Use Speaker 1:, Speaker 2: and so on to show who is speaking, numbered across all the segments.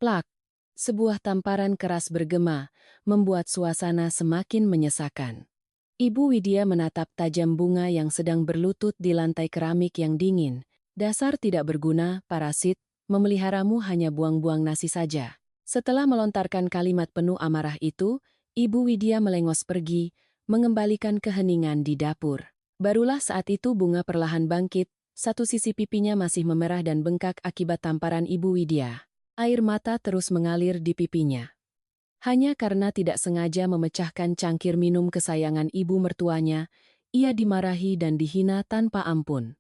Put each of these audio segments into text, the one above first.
Speaker 1: Plak! Sebuah tamparan keras bergema, membuat suasana semakin menyesakan. Ibu Widya menatap tajam bunga yang sedang berlutut di lantai keramik yang dingin. Dasar tidak berguna, parasit, memeliharamu hanya buang-buang nasi saja. Setelah melontarkan kalimat penuh amarah itu, Ibu Widya melengos pergi, mengembalikan keheningan di dapur. Barulah saat itu bunga perlahan bangkit, satu sisi pipinya masih memerah dan bengkak akibat tamparan Ibu Widya. Air mata terus mengalir di pipinya. Hanya karena tidak sengaja memecahkan cangkir minum kesayangan ibu mertuanya, ia dimarahi dan dihina tanpa ampun.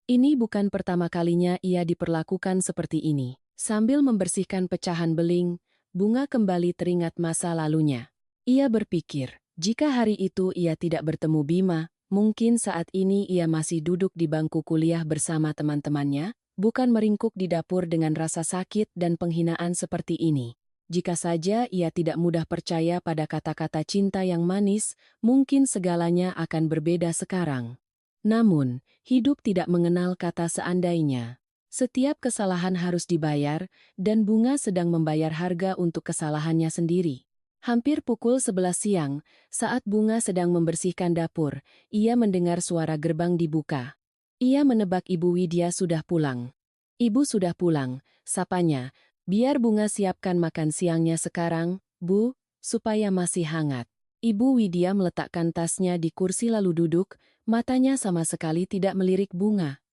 Speaker 1: Ini bukan pertama kalinya ia diperlakukan seperti ini. Sambil membersihkan pecahan beling, Bunga kembali teringat masa lalunya. Ia berpikir, jika hari itu ia tidak bertemu Bima, mungkin saat ini ia masih duduk di bangku kuliah bersama teman-temannya, bukan meringkuk di dapur dengan rasa sakit dan penghinaan seperti ini. Jika saja ia tidak mudah percaya pada kata-kata cinta yang manis, mungkin segalanya akan berbeda sekarang. Namun, hidup tidak mengenal kata seandainya. Setiap kesalahan harus dibayar, dan Bunga sedang membayar harga untuk kesalahannya sendiri. Hampir pukul 11 siang, saat Bunga sedang membersihkan dapur, ia mendengar suara gerbang dibuka. Ia menebak Ibu Widya sudah pulang. Ibu sudah pulang, sapanya. Biar Bunga siapkan makan siangnya sekarang, Bu, supaya masih hangat. Ibu Widya meletakkan tasnya di kursi lalu duduk, matanya sama sekali tidak melirik Bunga.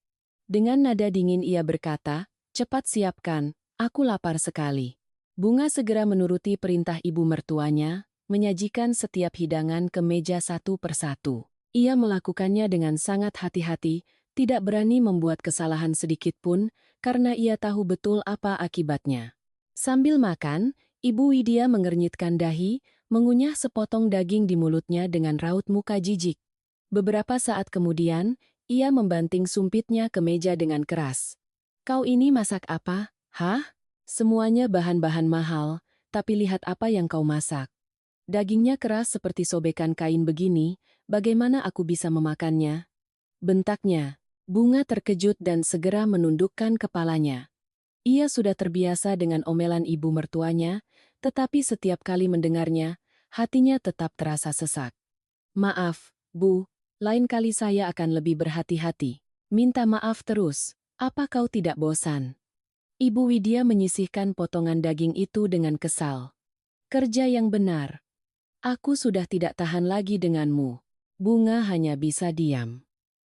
Speaker 1: Dengan nada dingin ia berkata, cepat siapkan, aku lapar sekali. Bunga segera menuruti perintah ibu mertuanya, menyajikan setiap hidangan ke meja satu persatu. Ia melakukannya dengan sangat hati-hati, tidak berani membuat kesalahan sedikit pun, karena ia tahu betul apa akibatnya. Sambil makan, Ibu Widya mengernyitkan dahi, mengunyah sepotong daging di mulutnya dengan raut muka jijik. Beberapa saat kemudian, ia membanting sumpitnya ke meja dengan keras. Kau ini masak apa? Hah? Semuanya bahan-bahan mahal, tapi lihat apa yang kau masak. Dagingnya keras seperti sobekan kain begini, bagaimana aku bisa memakannya? Bentaknya. Bunga terkejut dan segera menundukkan kepalanya. Ia sudah terbiasa dengan omelan ibu mertuanya, tetapi setiap kali mendengarnya, hatinya tetap terasa sesak. Maaf, Bu, lain kali saya akan lebih berhati-hati. Minta maaf terus, apa kau tidak bosan? Ibu Widya menyisihkan potongan daging itu dengan kesal. Kerja yang benar. Aku sudah tidak tahan lagi denganmu. Bunga hanya bisa diam.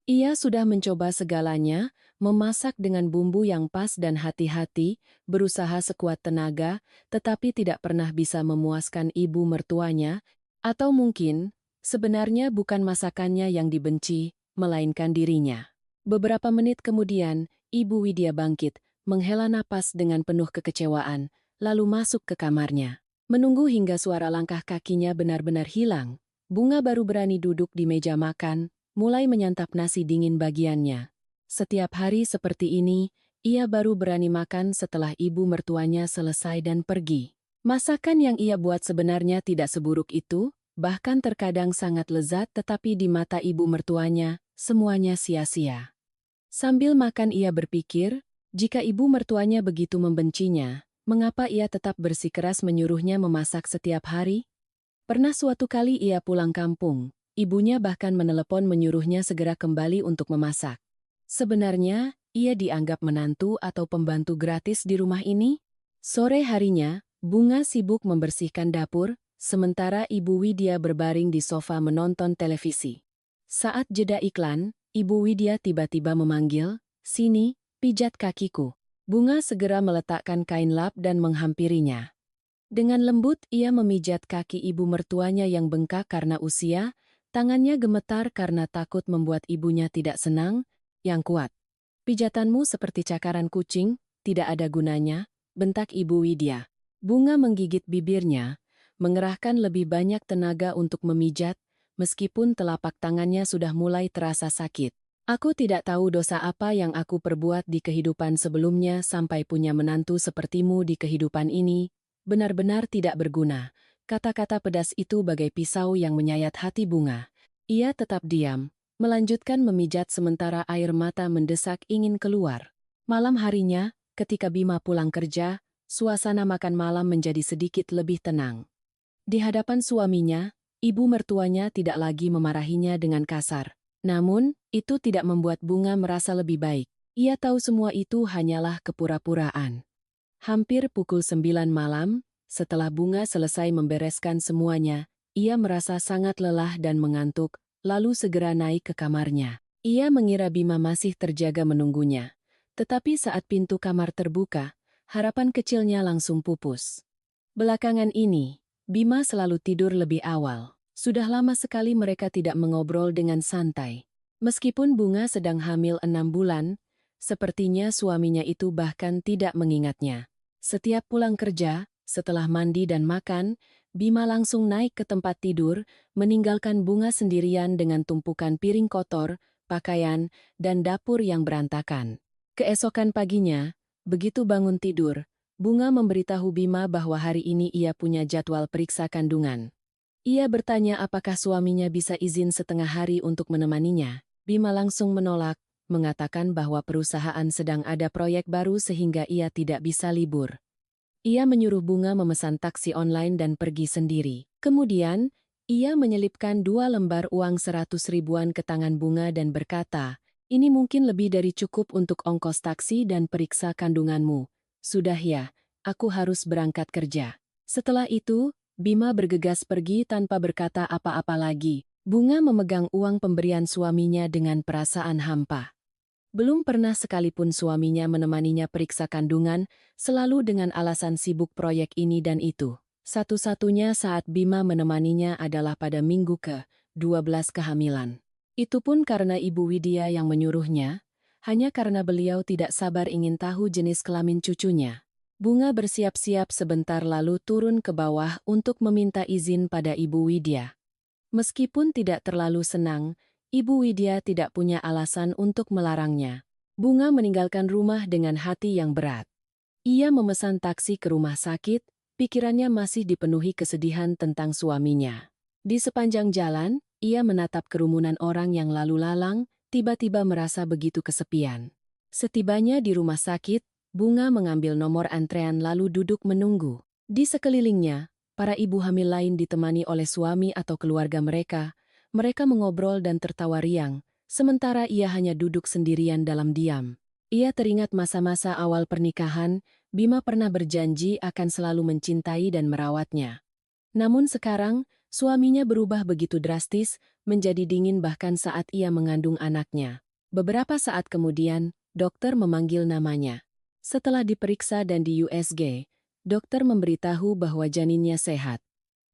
Speaker 1: Ia sudah mencoba segalanya, memasak dengan bumbu yang pas dan hati-hati, berusaha sekuat tenaga, tetapi tidak pernah bisa memuaskan ibu mertuanya, atau mungkin, sebenarnya bukan masakannya yang dibenci, melainkan dirinya. Beberapa menit kemudian, Ibu Widya bangkit, menghela napas dengan penuh kekecewaan, lalu masuk ke kamarnya. Menunggu hingga suara langkah kakinya benar-benar hilang, Bunga baru berani duduk di meja makan, mulai menyantap nasi dingin bagiannya. Setiap hari seperti ini, ia baru berani makan setelah ibu mertuanya selesai dan pergi. Masakan yang ia buat sebenarnya tidak seburuk itu, bahkan terkadang sangat lezat tetapi di mata ibu mertuanya, semuanya sia-sia. Sambil makan ia berpikir, jika ibu mertuanya begitu membencinya, mengapa ia tetap bersikeras menyuruhnya memasak setiap hari? Pernah suatu kali ia pulang kampung. Ibunya bahkan menelepon menyuruhnya segera kembali untuk memasak. Sebenarnya, ia dianggap menantu atau pembantu gratis di rumah ini. Sore harinya, Bunga sibuk membersihkan dapur, sementara Ibu Widya berbaring di sofa menonton televisi. Saat jeda iklan, Ibu Widya tiba-tiba memanggil, "Sini, pijat kakiku." Bunga segera meletakkan kain lap dan menghampirinya. Dengan lembut ia memijat kaki ibu mertuanya yang bengkak karena usia, tangannya gemetar karena takut membuat ibunya tidak senang, yang kuat. Pijatanmu seperti cakaran kucing, tidak ada gunanya, bentak Ibu Widya. Bunga menggigit bibirnya, mengerahkan lebih banyak tenaga untuk memijat, meskipun telapak tangannya sudah mulai terasa sakit. Aku tidak tahu dosa apa yang aku perbuat di kehidupan sebelumnya sampai punya menantu sepertimu di kehidupan ini, benar-benar tidak berguna. Kata-kata pedas itu bagai pisau yang menyayat hati Bunga. Ia tetap diam, melanjutkan memijat sementara air mata mendesak ingin keluar. Malam harinya, ketika Bima pulang kerja, suasana makan malam menjadi sedikit lebih tenang. Di hadapan suaminya, ibu mertuanya tidak lagi memarahinya dengan kasar. Namun, itu tidak membuat Bunga merasa lebih baik. Ia tahu semua itu hanyalah kepura-puraan. Hampir pukul 9 malam, setelah Bunga selesai membereskan semuanya, ia merasa sangat lelah dan mengantuk, lalu segera naik ke kamarnya. Ia mengira Bima masih terjaga menunggunya. Tetapi saat pintu kamar terbuka, harapan kecilnya langsung pupus. Belakangan ini, Bima selalu tidur lebih awal. Sudah lama sekali mereka tidak mengobrol dengan santai. Meskipun Bunga sedang hamil 6 bulan, sepertinya suaminya itu bahkan tidak mengingatnya. Setiap pulang kerja, setelah mandi dan makan, Bima langsung naik ke tempat tidur, meninggalkan Bunga sendirian dengan tumpukan piring kotor, pakaian, dan dapur yang berantakan. Keesokan paginya, begitu bangun tidur, Bunga memberitahu Bima bahwa hari ini ia punya jadwal periksa kandungan. Ia bertanya apakah suaminya bisa izin setengah hari untuk menemaninya. Bima langsung menolak, mengatakan bahwa perusahaan sedang ada proyek baru sehingga ia tidak bisa libur. Ia menyuruh Bunga memesan taksi online dan pergi sendiri. Kemudian, ia menyelipkan 2 lembar uang 100 ribuan ke tangan Bunga dan berkata, "Ini mungkin lebih dari cukup untuk ongkos taksi dan periksa kandunganmu. Sudah ya, aku harus berangkat kerja." Setelah itu, Bima bergegas pergi tanpa berkata apa-apa lagi. Bunga memegang uang pemberian suaminya dengan perasaan hampa. Belum pernah sekalipun suaminya menemaninya periksa kandungan, selalu dengan alasan sibuk proyek ini dan itu. Satu-satunya saat Bima menemaninya adalah pada minggu ke-12 kehamilan. Itu pun karena Ibu Widya yang menyuruhnya, hanya karena beliau tidak sabar ingin tahu jenis kelamin cucunya. Bunga bersiap-siap sebentar lalu turun ke bawah untuk meminta izin pada Ibu Widya. Meskipun tidak terlalu senang, Ibu Widya tidak punya alasan untuk melarangnya. Bunga meninggalkan rumah dengan hati yang berat. Ia memesan taksi ke rumah sakit, pikirannya masih dipenuhi kesedihan tentang suaminya. Di sepanjang jalan, ia menatap kerumunan orang yang lalu lalang, tiba-tiba merasa begitu kesepian. Setibanya di rumah sakit, Bunga mengambil nomor antrean lalu duduk menunggu. Di sekelilingnya, para ibu hamil lain ditemani oleh suami atau keluarga mereka. Mereka mengobrol dan tertawa riang, sementara ia hanya duduk sendirian dalam diam. Ia teringat masa-masa awal pernikahan, Bima pernah berjanji akan selalu mencintai dan merawatnya. Namun sekarang, suaminya berubah begitu drastis, menjadi dingin bahkan saat ia mengandung anaknya. Beberapa saat kemudian, dokter memanggil namanya. Setelah diperiksa dan di USG, dokter memberitahu bahwa janinnya sehat.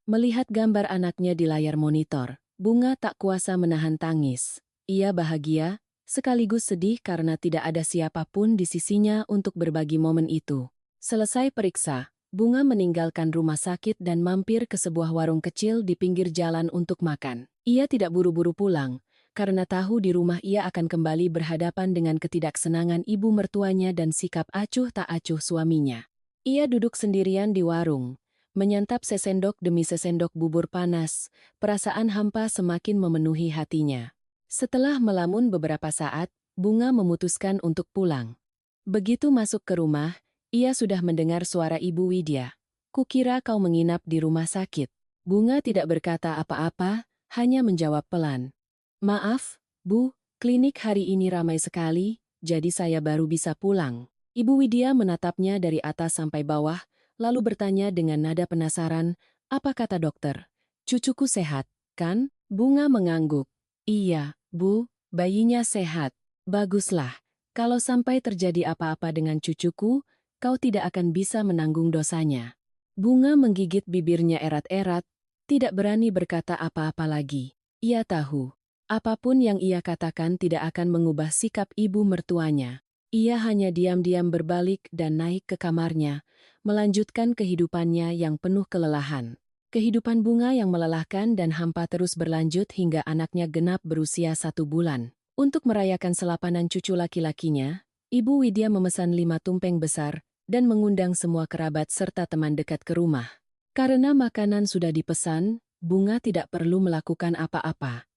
Speaker 1: Melihat gambar anaknya di layar monitor, Bunga tak kuasa menahan tangis. Ia bahagia, sekaligus sedih karena tidak ada siapapun di sisinya untuk berbagi momen itu. Selesai periksa, Bunga meninggalkan rumah sakit dan mampir ke sebuah warung kecil di pinggir jalan untuk makan. Ia tidak buru-buru pulang, karena tahu di rumah ia akan kembali berhadapan dengan ketidaksenangan ibu mertuanya dan sikap acuh tak acuh suaminya. Ia duduk sendirian di warung, menyantap sesendok demi sesendok bubur panas, perasaan hampa semakin memenuhi hatinya. Setelah melamun beberapa saat, Bunga memutuskan untuk pulang. Begitu masuk ke rumah, ia sudah mendengar suara Ibu Widya. "Kukira kau menginap di rumah sakit." Bunga tidak berkata apa-apa, hanya menjawab pelan. "Maaf, Bu, klinik hari ini ramai sekali, jadi saya baru bisa pulang." Ibu Widya menatapnya dari atas sampai bawah, lalu bertanya dengan nada penasaran, "Apa kata dokter? Cucuku sehat, kan?" Bunga mengangguk. "Iya, Bu, bayinya sehat." "Baguslah. Kalau sampai terjadi apa-apa dengan cucuku, kau tidak akan bisa menanggung dosanya." Bunga menggigit bibirnya erat-erat, tidak berani berkata apa-apa lagi. Ia tahu, apapun yang ia katakan tidak akan mengubah sikap ibu mertuanya. Ia hanya diam-diam berbalik dan naik ke kamarnya, melanjutkan kehidupannya yang penuh kelelahan. Kehidupan Bunga yang melelahkan dan hampa terus berlanjut hingga anaknya genap berusia 1 bulan. Untuk merayakan selapanan cucu laki-lakinya, Ibu Widya memesan 5 tumpeng besar dan mengundang semua kerabat serta teman dekat ke rumah. Karena makanan sudah dipesan, Bunga tidak perlu melakukan apa-apa.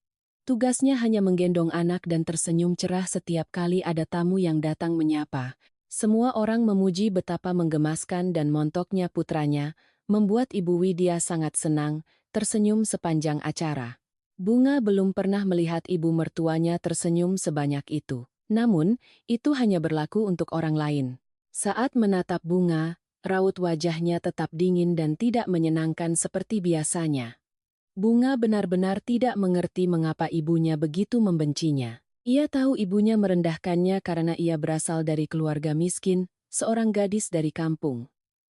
Speaker 1: Tugasnya hanya menggendong anak dan tersenyum cerah setiap kali ada tamu yang datang menyapa. Semua orang memuji betapa menggemaskan dan montoknya putranya, membuat Ibu Widya sangat senang, tersenyum sepanjang acara. Bunga belum pernah melihat ibu mertuanya tersenyum sebanyak itu. Namun, itu hanya berlaku untuk orang lain. Saat menatap Bunga, raut wajahnya tetap dingin dan tidak menyenangkan seperti biasanya. Bunga benar-benar tidak mengerti mengapa ibunya begitu membencinya. Ia tahu ibunya merendahkannya karena ia berasal dari keluarga miskin, seorang gadis dari kampung.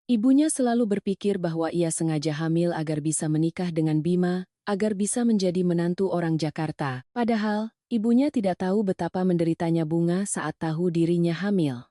Speaker 1: Ibunya selalu berpikir bahwa ia sengaja hamil agar bisa menikah dengan Bima, agar bisa menjadi menantu orang Jakarta. Padahal, ibunya tidak tahu betapa menderitanya Bunga saat tahu dirinya hamil.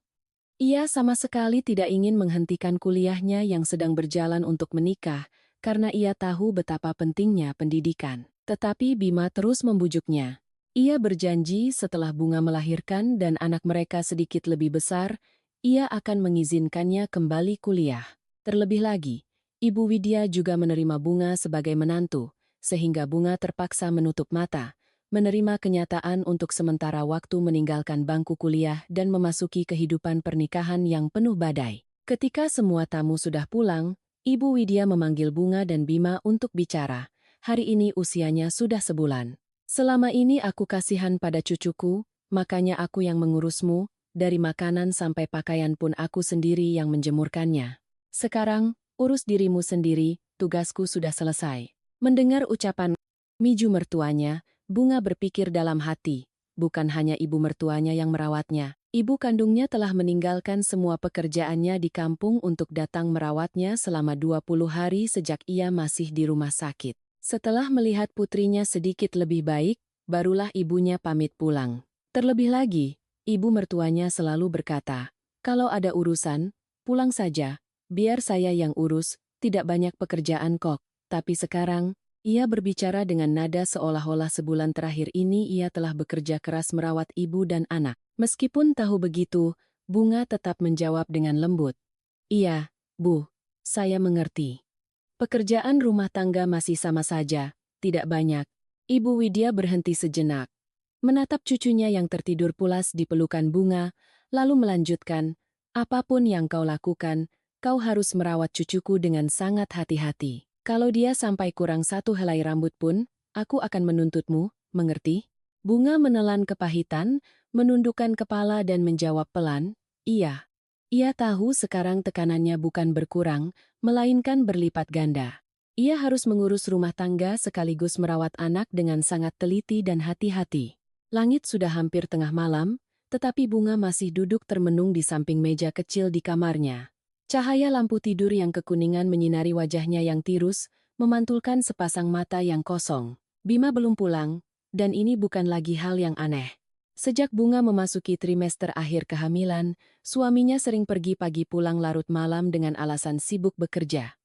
Speaker 1: Ia sama sekali tidak ingin menghentikan kuliahnya yang sedang berjalan untuk menikah, karena ia tahu betapa pentingnya pendidikan. Tetapi Bima terus membujuknya. Ia berjanji setelah Bunga melahirkan dan anak mereka sedikit lebih besar, ia akan mengizinkannya kembali kuliah. Terlebih lagi, Ibu Widya juga menerima Bunga sebagai menantu, sehingga Bunga terpaksa menutup mata, menerima kenyataan untuk sementara waktu meninggalkan bangku kuliah dan memasuki kehidupan pernikahan yang penuh badai. Ketika semua tamu sudah pulang, Ibu Widya memanggil Bunga dan Bima untuk bicara. Hari ini usianya sudah sebulan. Selama ini aku kasihan pada cucuku, makanya aku yang mengurusmu, dari makanan sampai pakaian pun aku sendiri yang menjemurkannya. Sekarang, urus dirimu sendiri, tugasku sudah selesai. Mendengar ucapan Miju mertuanya, Bunga berpikir dalam hati, bukan hanya ibu mertuanya yang merawatnya. Ibu kandungnya telah meninggalkan semua pekerjaannya di kampung untuk datang merawatnya selama 20 hari sejak ia masih di rumah sakit. Setelah melihat putrinya sedikit lebih baik, barulah ibunya pamit pulang. Terlebih lagi, ibu mertuanya selalu berkata, "Kalau ada urusan, pulang saja, biar saya yang urus, tidak banyak pekerjaan kok." Tapi sekarang, ia berbicara dengan nada seolah-olah sebulan terakhir ini ia telah bekerja keras merawat ibu dan anak. Meskipun tahu begitu, Bunga tetap menjawab dengan lembut. "Iya, Bu, saya mengerti. Pekerjaan rumah tangga masih sama saja, tidak banyak." Ibu Widya berhenti sejenak, menatap cucunya yang tertidur pulas di pelukan Bunga, lalu melanjutkan, "Apapun yang kau lakukan, kau harus merawat cucuku dengan sangat hati-hati. Kalau dia sampai kurang satu helai rambut pun, aku akan menuntutmu, mengerti?" Bunga menelan kepahitan, menundukkan kepala dan menjawab pelan, "Iya." Ia tahu sekarang tekanannya bukan berkurang, melainkan berlipat ganda. Ia harus mengurus rumah tangga sekaligus merawat anak dengan sangat teliti dan hati-hati. Langit sudah hampir tengah malam, tetapi Bunga masih duduk termenung di samping meja kecil di kamarnya. Cahaya lampu tidur yang kekuningan menyinari wajahnya yang tirus, memantulkan sepasang mata yang kosong. Bima belum pulang, dan ini bukan lagi hal yang aneh. Sejak Bunga memasuki trimester akhir kehamilan, suaminya sering pergi pagi pulang larut malam dengan alasan sibuk bekerja.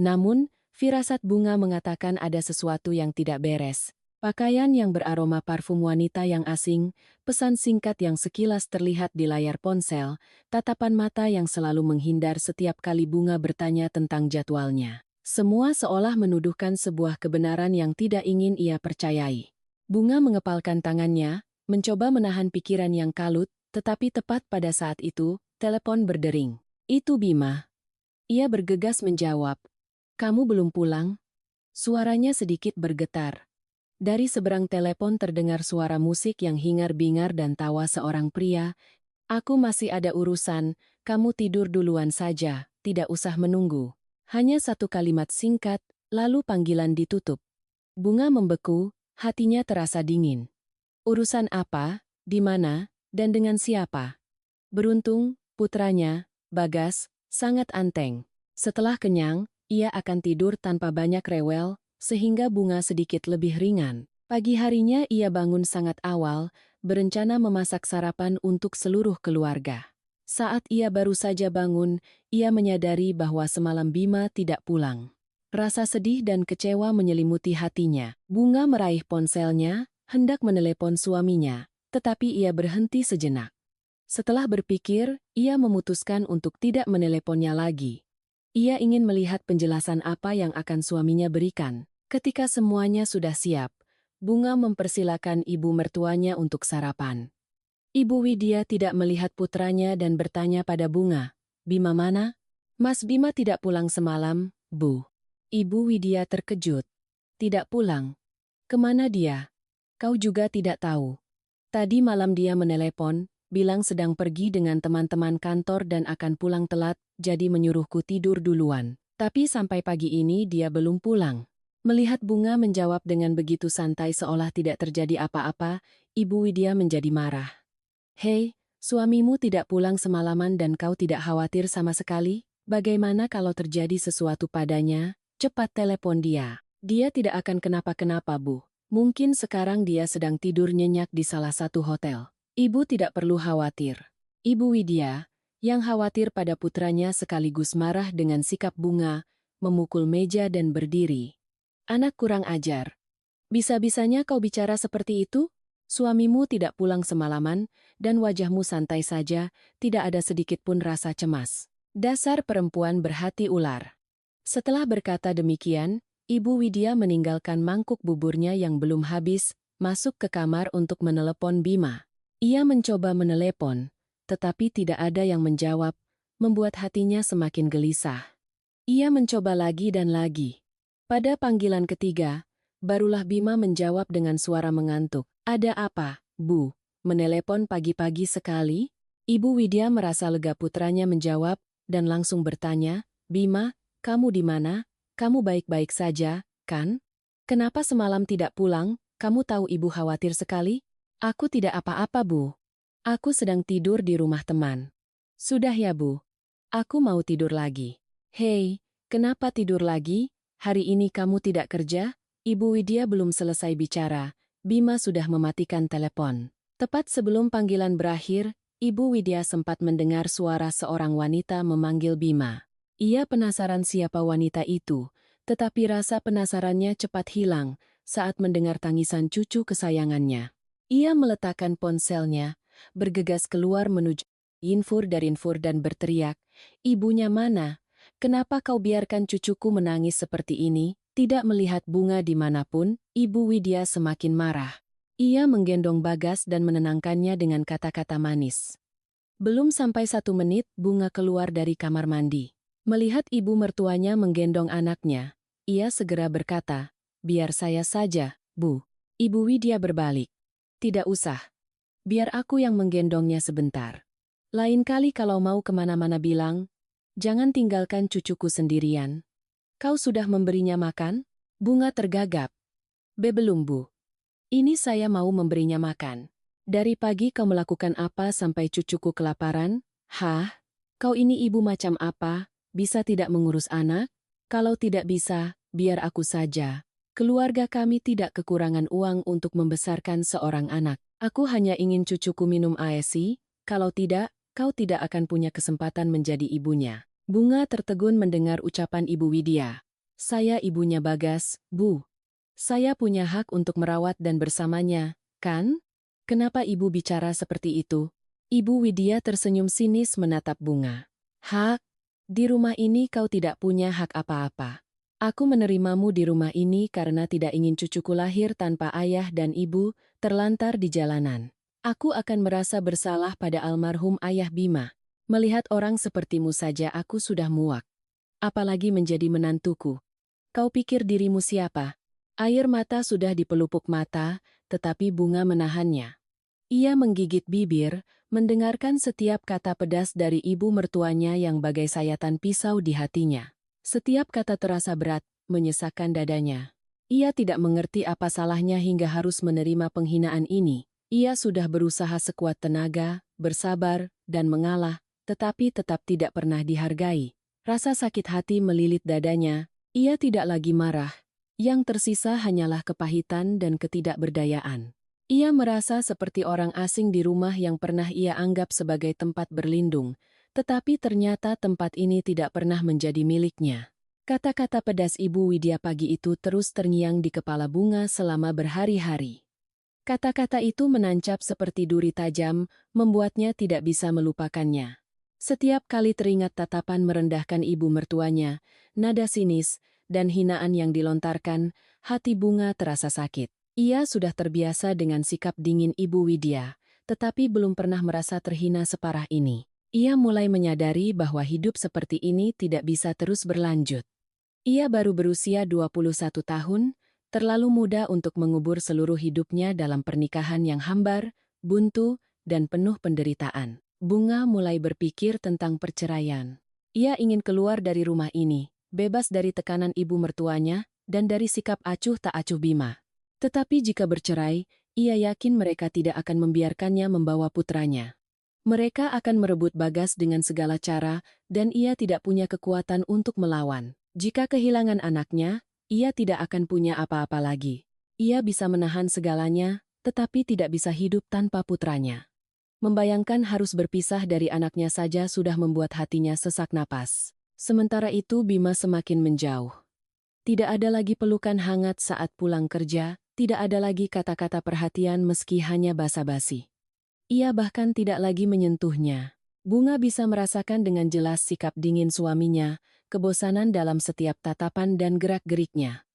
Speaker 1: Namun, firasat Bunga mengatakan ada sesuatu yang tidak beres. Pakaian yang beraroma parfum wanita yang asing, pesan singkat yang sekilas terlihat di layar ponsel, tatapan mata yang selalu menghindar setiap kali Bunga bertanya tentang jadwalnya. Semua seolah menuduhkan sebuah kebenaran yang tidak ingin ia percayai. Bunga mengepalkan tangannya, mencoba menahan pikiran yang kalut, tetapi tepat pada saat itu, telepon berdering. "Itu Bima." Ia bergegas menjawab, "Kamu belum pulang?" Suaranya sedikit bergetar. Dari seberang telepon terdengar suara musik yang hingar-bingar dan tawa seorang pria. "Aku masih ada urusan, kamu tidur duluan saja, tidak usah menunggu." Hanya satu kalimat singkat, lalu panggilan ditutup. Bunga membeku, hatinya terasa dingin. Urusan apa, di mana, dan dengan siapa? Beruntung, putranya, Bagas, sangat anteng. Setelah kenyang, ia akan tidur tanpa banyak rewel, sehingga Bunga sedikit lebih ringan. Pagi harinya ia bangun sangat awal, berencana memasak sarapan untuk seluruh keluarga. Saat ia baru saja bangun, ia menyadari bahwa semalam Bima tidak pulang. Rasa sedih dan kecewa menyelimuti hatinya. Bunga meraih ponselnya, hendak menelepon suaminya, tetapi ia berhenti sejenak. Setelah berpikir, ia memutuskan untuk tidak meneleponnya lagi. Ia ingin melihat penjelasan apa yang akan suaminya berikan. Ketika semuanya sudah siap, Bunga mempersilakan ibu mertuanya untuk sarapan. Ibu Widya tidak melihat putranya dan bertanya pada Bunga, "Bima mana?" "Mas Bima tidak pulang semalam, Bu." Ibu Widya terkejut. "Tidak pulang? Kemana dia?" "Kau juga tidak tahu. Tadi malam dia menelepon, bilang sedang pergi dengan teman-teman kantor dan akan pulang telat, jadi menyuruhku tidur duluan. Tapi sampai pagi ini dia belum pulang." Melihat Bunga menjawab dengan begitu santai seolah tidak terjadi apa-apa, Ibu Widya menjadi marah. "Hei, suamimu tidak pulang semalaman dan kau tidak khawatir sama sekali? Bagaimana kalau terjadi sesuatu padanya? Cepat telepon dia. Dia tidak akan kenapa-kenapa, Bu. Mungkin sekarang dia sedang tidur nyenyak di salah satu hotel. Ibu tidak perlu khawatir." Ibu Widya, yang khawatir pada putranya sekaligus marah dengan sikap Bunga, memukul meja dan berdiri. "Anak kurang ajar. Bisa-bisanya kau bicara seperti itu? Suamimu tidak pulang semalaman, dan wajahmu santai saja, tidak ada sedikit pun rasa cemas. Dasar perempuan berhati ular." Setelah berkata demikian, Ibu Widya meninggalkan mangkuk buburnya yang belum habis, masuk ke kamar untuk menelepon Bima. Ia mencoba menelepon, tetapi tidak ada yang menjawab, membuat hatinya semakin gelisah. Ia mencoba lagi dan lagi. Pada panggilan ketiga, barulah Bima menjawab dengan suara mengantuk. "Ada apa, Bu? Menelepon pagi-pagi sekali?" Ibu Widya merasa lega putranya menjawab, dan langsung bertanya, "Bima, kamu di mana? Kamu baik-baik saja, kan? Kenapa semalam tidak pulang? Kamu tahu ibu khawatir sekali." "Aku tidak apa-apa, Bu. Aku sedang tidur di rumah teman." "Sudah ya, Bu. Aku mau tidur lagi." "Hei, kenapa tidur lagi? Hari ini kamu tidak kerja?" Ibu Widya belum selesai bicara, Bima sudah mematikan telepon. Tepat sebelum panggilan berakhir, Ibu Widya sempat mendengar suara seorang wanita memanggil Bima. Ia penasaran siapa wanita itu, tetapi rasa penasarannya cepat hilang saat mendengar tangisan cucu kesayangannya. Ia meletakkan ponselnya, bergegas keluar menuju infur dan berteriak, "Ibunya mana? Kenapa kau biarkan cucuku menangis seperti ini?" Tidak melihat Bunga dimanapun, Ibu Widya semakin marah. Ia menggendong Bagas dan menenangkannya dengan kata-kata manis. Belum sampai 1 menit, Bunga keluar dari kamar mandi. Melihat ibu mertuanya menggendong anaknya, ia segera berkata, "Biar saya saja, Bu." Ibu Widya berbalik. "Tidak usah. Biar aku yang menggendongnya sebentar. Lain kali kalau mau kemana-mana bilang, jangan tinggalkan cucuku sendirian." "Kau sudah memberinya makan?" Bunga tergagap. Belum, Bu. Ini saya mau memberinya makan." "Dari pagi kau melakukan apa sampai cucuku kelaparan?" "Hah? Kau ini ibu macam apa? Bisa tidak mengurus anak? Kalau tidak bisa, biar aku saja. Keluarga kami tidak kekurangan uang untuk membesarkan seorang anak. Aku hanya ingin cucuku minum ASI, kalau tidak, kau tidak akan punya kesempatan menjadi ibunya." Bunga tertegun mendengar ucapan Ibu Widya. "Saya ibunya Bagas, Bu. Saya punya hak untuk merawat dan bersamanya, kan? Kenapa ibu bicara seperti itu?" Ibu Widya tersenyum sinis menatap Bunga. "Hak? Di rumah ini kau tidak punya hak apa-apa. Aku menerimamu di rumah ini karena tidak ingin cucuku lahir tanpa ayah dan ibu, terlantar di jalanan. Aku akan merasa bersalah pada almarhum ayah Bima. Melihat orang sepertimu saja aku sudah muak. Apalagi menjadi menantuku. Kau pikir dirimu siapa?" Air mata sudah di pelupuk mata, tetapi Bunga menahannya. Ia menggigit bibir, mendengarkan setiap kata pedas dari ibu mertuanya yang bagai sayatan pisau di hatinya. Setiap kata terasa berat, menyesakkan dadanya. Ia tidak mengerti apa salahnya hingga harus menerima penghinaan ini. Ia sudah berusaha sekuat tenaga, bersabar, dan mengalah, tetapi tetap tidak pernah dihargai. Rasa sakit hati melilit dadanya. Ia tidak lagi marah. Yang tersisa hanyalah kepahitan dan ketidakberdayaan. Ia merasa seperti orang asing di rumah yang pernah ia anggap sebagai tempat berlindung, tetapi ternyata tempat ini tidak pernah menjadi miliknya. Kata-kata pedas Ibu Widya pagi itu terus terngiang di kepala Bunga selama berhari-hari. Kata-kata itu menancap seperti duri tajam, membuatnya tidak bisa melupakannya. Setiap kali teringat tatapan merendahkan ibu mertuanya, nada sinis, dan hinaan yang dilontarkan, hati Bunga terasa sakit. Ia sudah terbiasa dengan sikap dingin Ibu Widya, tetapi belum pernah merasa terhina separah ini. Ia mulai menyadari bahwa hidup seperti ini tidak bisa terus berlanjut. Ia baru berusia 21 tahun, terlalu muda untuk mengubur seluruh hidupnya dalam pernikahan yang hambar, buntu, dan penuh penderitaan. Bunga mulai berpikir tentang perceraian. Ia ingin keluar dari rumah ini, bebas dari tekanan ibu mertuanya, dan dari sikap acuh tak acuh Bima. Tetapi jika bercerai, ia yakin mereka tidak akan membiarkannya membawa putranya. Mereka akan merebut Bagas dengan segala cara, dan ia tidak punya kekuatan untuk melawan. Jika kehilangan anaknya, ia tidak akan punya apa-apa lagi. Ia bisa menahan segalanya, tetapi tidak bisa hidup tanpa putranya. Membayangkan harus berpisah dari anaknya saja sudah membuat hatinya sesak napas. Sementara itu Bima semakin menjauh. Tidak ada lagi pelukan hangat saat pulang kerja, tidak ada lagi kata-kata perhatian meski hanya basa-basi. Ia bahkan tidak lagi menyentuhnya. Bunga bisa merasakan dengan jelas sikap dingin suaminya, kebosanan dalam setiap tatapan dan gerak-geriknya.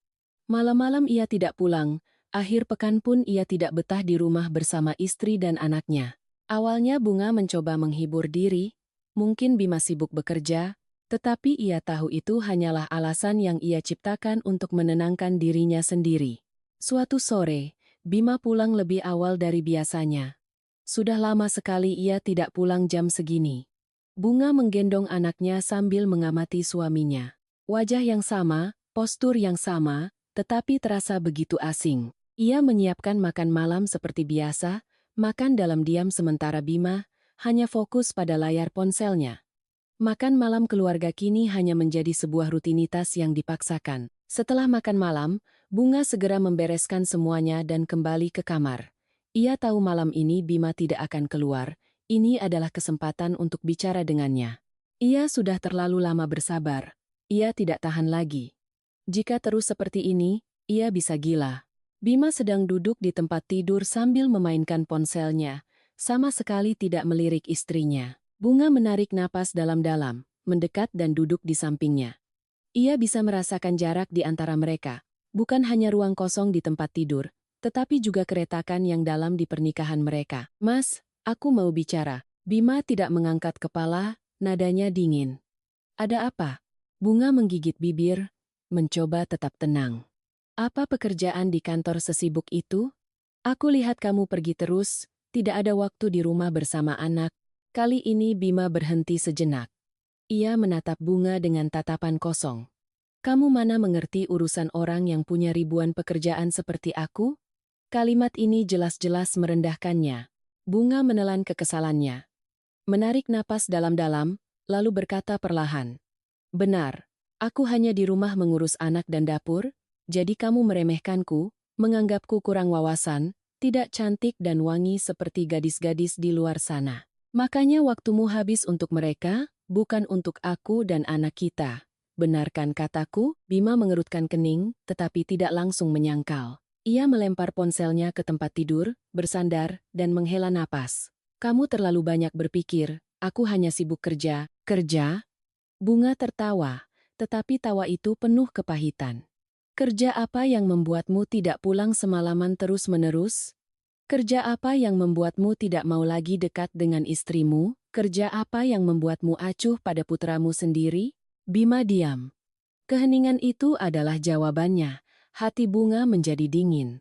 Speaker 1: Malam-malam ia tidak pulang, akhir pekan pun ia tidak betah di rumah bersama istri dan anaknya. Awalnya Bunga mencoba menghibur diri, mungkin Bima sibuk bekerja, tetapi ia tahu itu hanyalah alasan yang ia ciptakan untuk menenangkan dirinya sendiri. Suatu sore, Bima pulang lebih awal dari biasanya. Sudah lama sekali ia tidak pulang jam segini. Bunga menggendong anaknya sambil mengamati suaminya. Wajah yang sama, postur yang sama, tetapi terasa begitu asing. Ia menyiapkan makan malam seperti biasa, makan dalam diam sementara Bima hanya fokus pada layar ponselnya. Makan malam keluarga kini hanya menjadi sebuah rutinitas yang dipaksakan. Setelah makan malam, Bunga segera membereskan semuanya dan kembali ke kamar. Ia tahu malam ini Bima tidak akan keluar, ini adalah kesempatan untuk bicara dengannya. Ia sudah terlalu lama bersabar, ia tidak tahan lagi. Jika terus seperti ini, ia bisa gila. Bima sedang duduk di tempat tidur sambil memainkan ponselnya, sama sekali tidak melirik istrinya. Bunga menarik napas dalam-dalam, mendekat dan duduk di sampingnya. Ia bisa merasakan jarak di antara mereka, bukan hanya ruang kosong di tempat tidur, tetapi juga keretakan yang dalam di pernikahan mereka. "Mas, aku mau bicara." Bima tidak mengangkat kepala, nadanya dingin. "Ada apa?" Bunga menggigit bibir, mencoba tetap tenang. "Apa pekerjaan di kantor sesibuk itu? Aku lihat kamu pergi terus, tidak ada waktu di rumah bersama anak." Kali ini Bima berhenti sejenak. Ia menatap Bunga dengan tatapan kosong. "Kamu mana mengerti urusan orang yang punya ribuan pekerjaan seperti aku?" Kalimat ini jelas-jelas merendahkannya. Bunga menelan kekesalannya. Menarik napas dalam-dalam, lalu berkata perlahan. "Benar, aku hanya di rumah mengurus anak dan dapur, jadi kamu meremehkanku, menganggapku kurang wawasan, tidak cantik dan wangi seperti gadis-gadis di luar sana. Makanya waktumu habis untuk mereka, bukan untuk aku dan anak kita. Benarkan kataku?" Bima mengerutkan kening, tetapi tidak langsung menyangkal. Ia melempar ponselnya ke tempat tidur, bersandar, dan menghela napas. "Kamu terlalu banyak berpikir, aku hanya sibuk kerja." "Kerja?" Bunga tertawa, tetapi tawa itu penuh kepahitan. "Kerja apa yang membuatmu tidak pulang semalaman terus-menerus? Kerja apa yang membuatmu tidak mau lagi dekat dengan istrimu? Kerja apa yang membuatmu acuh pada putramu sendiri?" Bima diam. Keheningan itu adalah jawabannya. Hati Bunga menjadi dingin.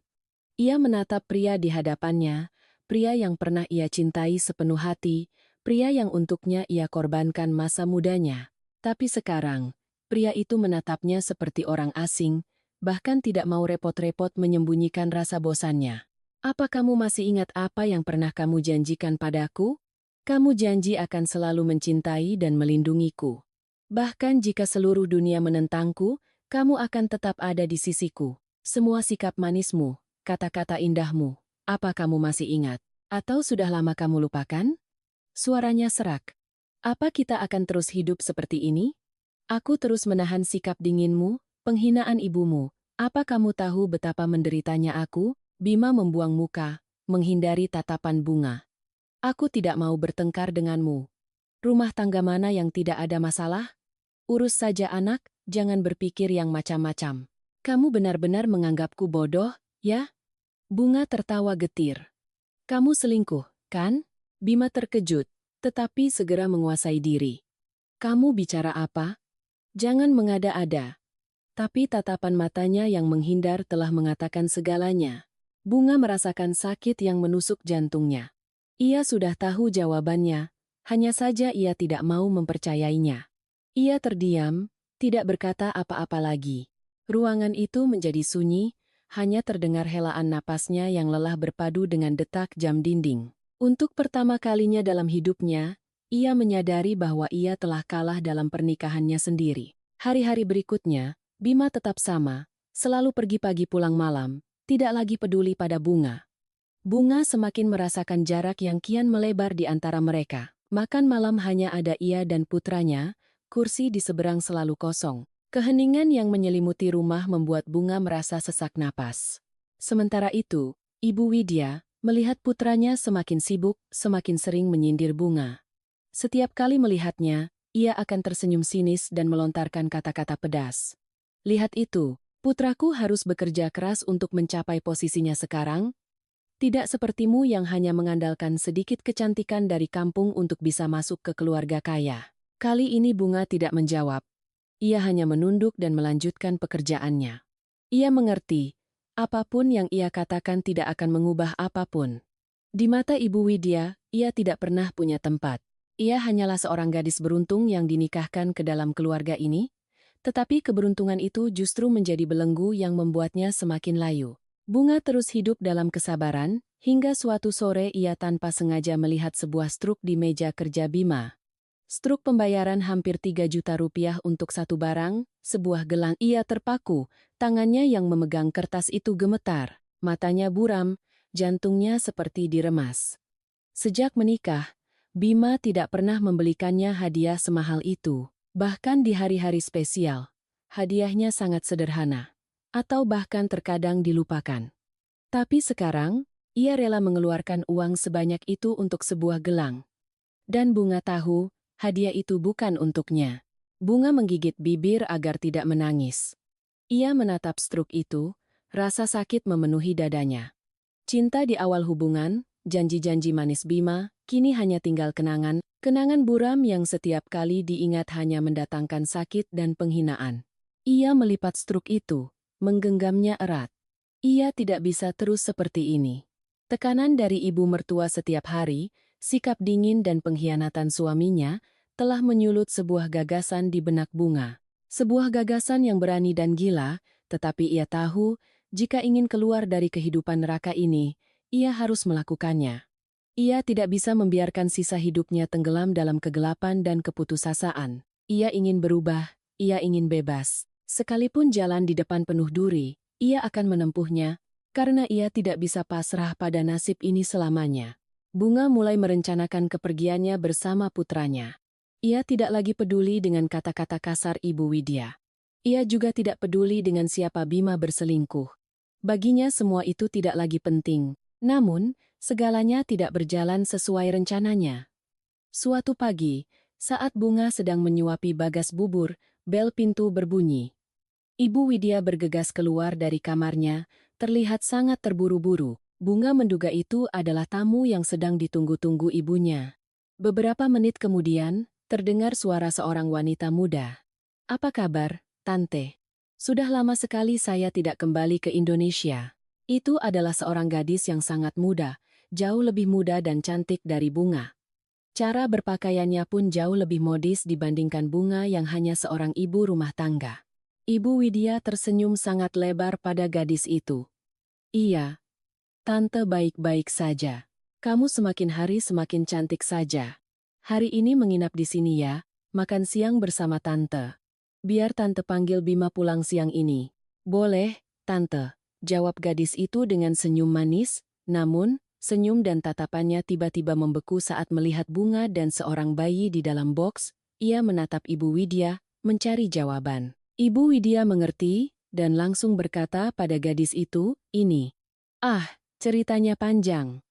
Speaker 1: Ia menatap pria di hadapannya, pria yang pernah ia cintai sepenuh hati, pria yang untuknya ia korbankan masa mudanya. Tapi sekarang, pria itu menatapnya seperti orang asing, bahkan tidak mau repot-repot menyembunyikan rasa bosannya. "Apa kamu masih ingat apa yang pernah kamu janjikan padaku? Kamu janji akan selalu mencintai dan melindungiku. Bahkan jika seluruh dunia menentangku, kamu akan tetap ada di sisiku. Semua sikap manismu, kata-kata indahmu, apa kamu masih ingat? Atau sudah lama kamu lupakan?" Suaranya serak. "Apa kita akan terus hidup seperti ini? Aku terus menahan sikap dinginmu, penghinaan ibumu. Apa kamu tahu betapa menderitanya aku?" Bima membuang muka, menghindari tatapan Bunga. "Aku tidak mau bertengkar denganmu. Rumah tangga mana yang tidak ada masalah? Urus saja anak, jangan berpikir yang macam-macam. Kamu benar-benar menganggapku bodoh, ya?" Bunga tertawa getir. "Kamu selingkuh, Kan? Bima terkejut, tetapi segera menguasai diri. Kamu bicara apa? Jangan mengada-ada. Tapi tatapan matanya yang menghindar telah mengatakan segalanya. Bunga merasakan sakit yang menusuk jantungnya. Ia sudah tahu jawabannya, hanya saja ia tidak mau mempercayainya. Ia terdiam, tidak berkata apa-apa lagi. Ruangan itu menjadi sunyi, hanya terdengar helaan napasnya yang lelah berpadu dengan detak jam dinding. Untuk pertama kalinya dalam hidupnya, ia menyadari bahwa ia telah kalah dalam pernikahannya sendiri. Hari-hari berikutnya, Bima tetap sama, selalu pergi pagi pulang malam, tidak lagi peduli pada Bunga. Bunga semakin merasakan jarak yang kian melebar di antara mereka. Makan malam hanya ada ia dan putranya, kursi di seberang selalu kosong. Keheningan yang menyelimuti rumah membuat Bunga merasa sesak napas. Sementara itu, Ibu Widya melihat putranya semakin sibuk, semakin sering menyindir Bunga. Setiap kali melihatnya, ia akan tersenyum sinis dan melontarkan kata-kata pedas. Lihat itu, putraku harus bekerja keras untuk mencapai posisinya sekarang, tidak sepertimu yang hanya mengandalkan sedikit kecantikan dari kampung untuk bisa masuk ke keluarga kaya. Kali ini Bunga tidak menjawab. Ia hanya menunduk dan melanjutkan pekerjaannya. Ia mengerti, apapun yang ia katakan tidak akan mengubah apapun. Di mata Ibu Widya, ia tidak pernah punya tempat. Ia hanyalah seorang gadis beruntung yang dinikahkan ke dalam keluarga ini, tetapi keberuntungan itu justru menjadi belenggu yang membuatnya semakin layu. Bunga terus hidup dalam kesabaran, hingga suatu sore ia tanpa sengaja melihat sebuah struk di meja kerja Bima. Struk pembayaran hampir 3 juta rupiah untuk satu barang, sebuah gelang. Ia terpaku, tangannya yang memegang kertas itu gemetar, matanya buram, jantungnya seperti diremas. Sejak menikah, Bima tidak pernah membelikannya hadiah semahal itu. Bahkan di hari-hari spesial, hadiahnya sangat sederhana, atau bahkan terkadang dilupakan. Tapi sekarang, ia rela mengeluarkan uang sebanyak itu untuk sebuah gelang. Dan Bunga tahu, hadiah itu bukan untuknya. Bunga menggigit bibir agar tidak menangis. Ia menatap struk itu, rasa sakit memenuhi dadanya. Cinta di awal hubungan, janji-janji manis Bima, kini hanya tinggal kenangan. Kenangan buram yang setiap kali diingat hanya mendatangkan sakit dan penghinaan. Ia melipat struk itu, menggenggamnya erat. Ia tidak bisa terus seperti ini. Tekanan dari ibu mertua setiap hari, sikap dingin dan pengkhianatan suaminya, telah menyulut sebuah gagasan di benak Bunga. Sebuah gagasan yang berani dan gila, tetapi ia tahu, jika ingin keluar dari kehidupan neraka ini, ia harus melakukannya. Ia tidak bisa membiarkan sisa hidupnya tenggelam dalam kegelapan dan keputusasaan. Ia ingin berubah, ia ingin bebas. Sekalipun jalan di depan penuh duri, ia akan menempuhnya, karena ia tidak bisa pasrah pada nasib ini selamanya. Bunga mulai merencanakan kepergiannya bersama putranya. Ia tidak lagi peduli dengan kata-kata kasar Ibu Widya. Ia juga tidak peduli dengan siapa Bima berselingkuh. Baginya semua itu tidak lagi penting. Namun, segalanya tidak berjalan sesuai rencananya. Suatu pagi, saat Bunga sedang menyuapi bagas bubur, bel pintu berbunyi. Ibu Widya bergegas keluar dari kamarnya, terlihat sangat terburu-buru. Bunga menduga itu adalah tamu yang sedang ditunggu-tunggu ibunya. Beberapa menit kemudian, terdengar suara seorang wanita muda. "Apa kabar, Tante? Sudah lama sekali saya tidak kembali ke Indonesia." Itu adalah seorang gadis yang sangat muda, jauh lebih muda dan cantik dari Bunga. Cara berpakaiannya pun jauh lebih modis dibandingkan Bunga yang hanya seorang ibu rumah tangga. Ibu Widya tersenyum sangat lebar pada gadis itu. "Iya, Tante baik-baik saja. Kamu semakin hari semakin cantik saja. Hari ini menginap di sini ya, makan siang bersama Tante. Biar Tante panggil Bima pulang siang ini." "Boleh, Tante," jawab gadis itu dengan senyum manis, namun, senyum dan tatapannya tiba-tiba membeku saat melihat Bunga dan seorang bayi di dalam boks. Ia menatap Ibu Widya, mencari jawaban. Ibu Widya mengerti, dan langsung berkata pada gadis itu, "Ini. Ceritanya panjang.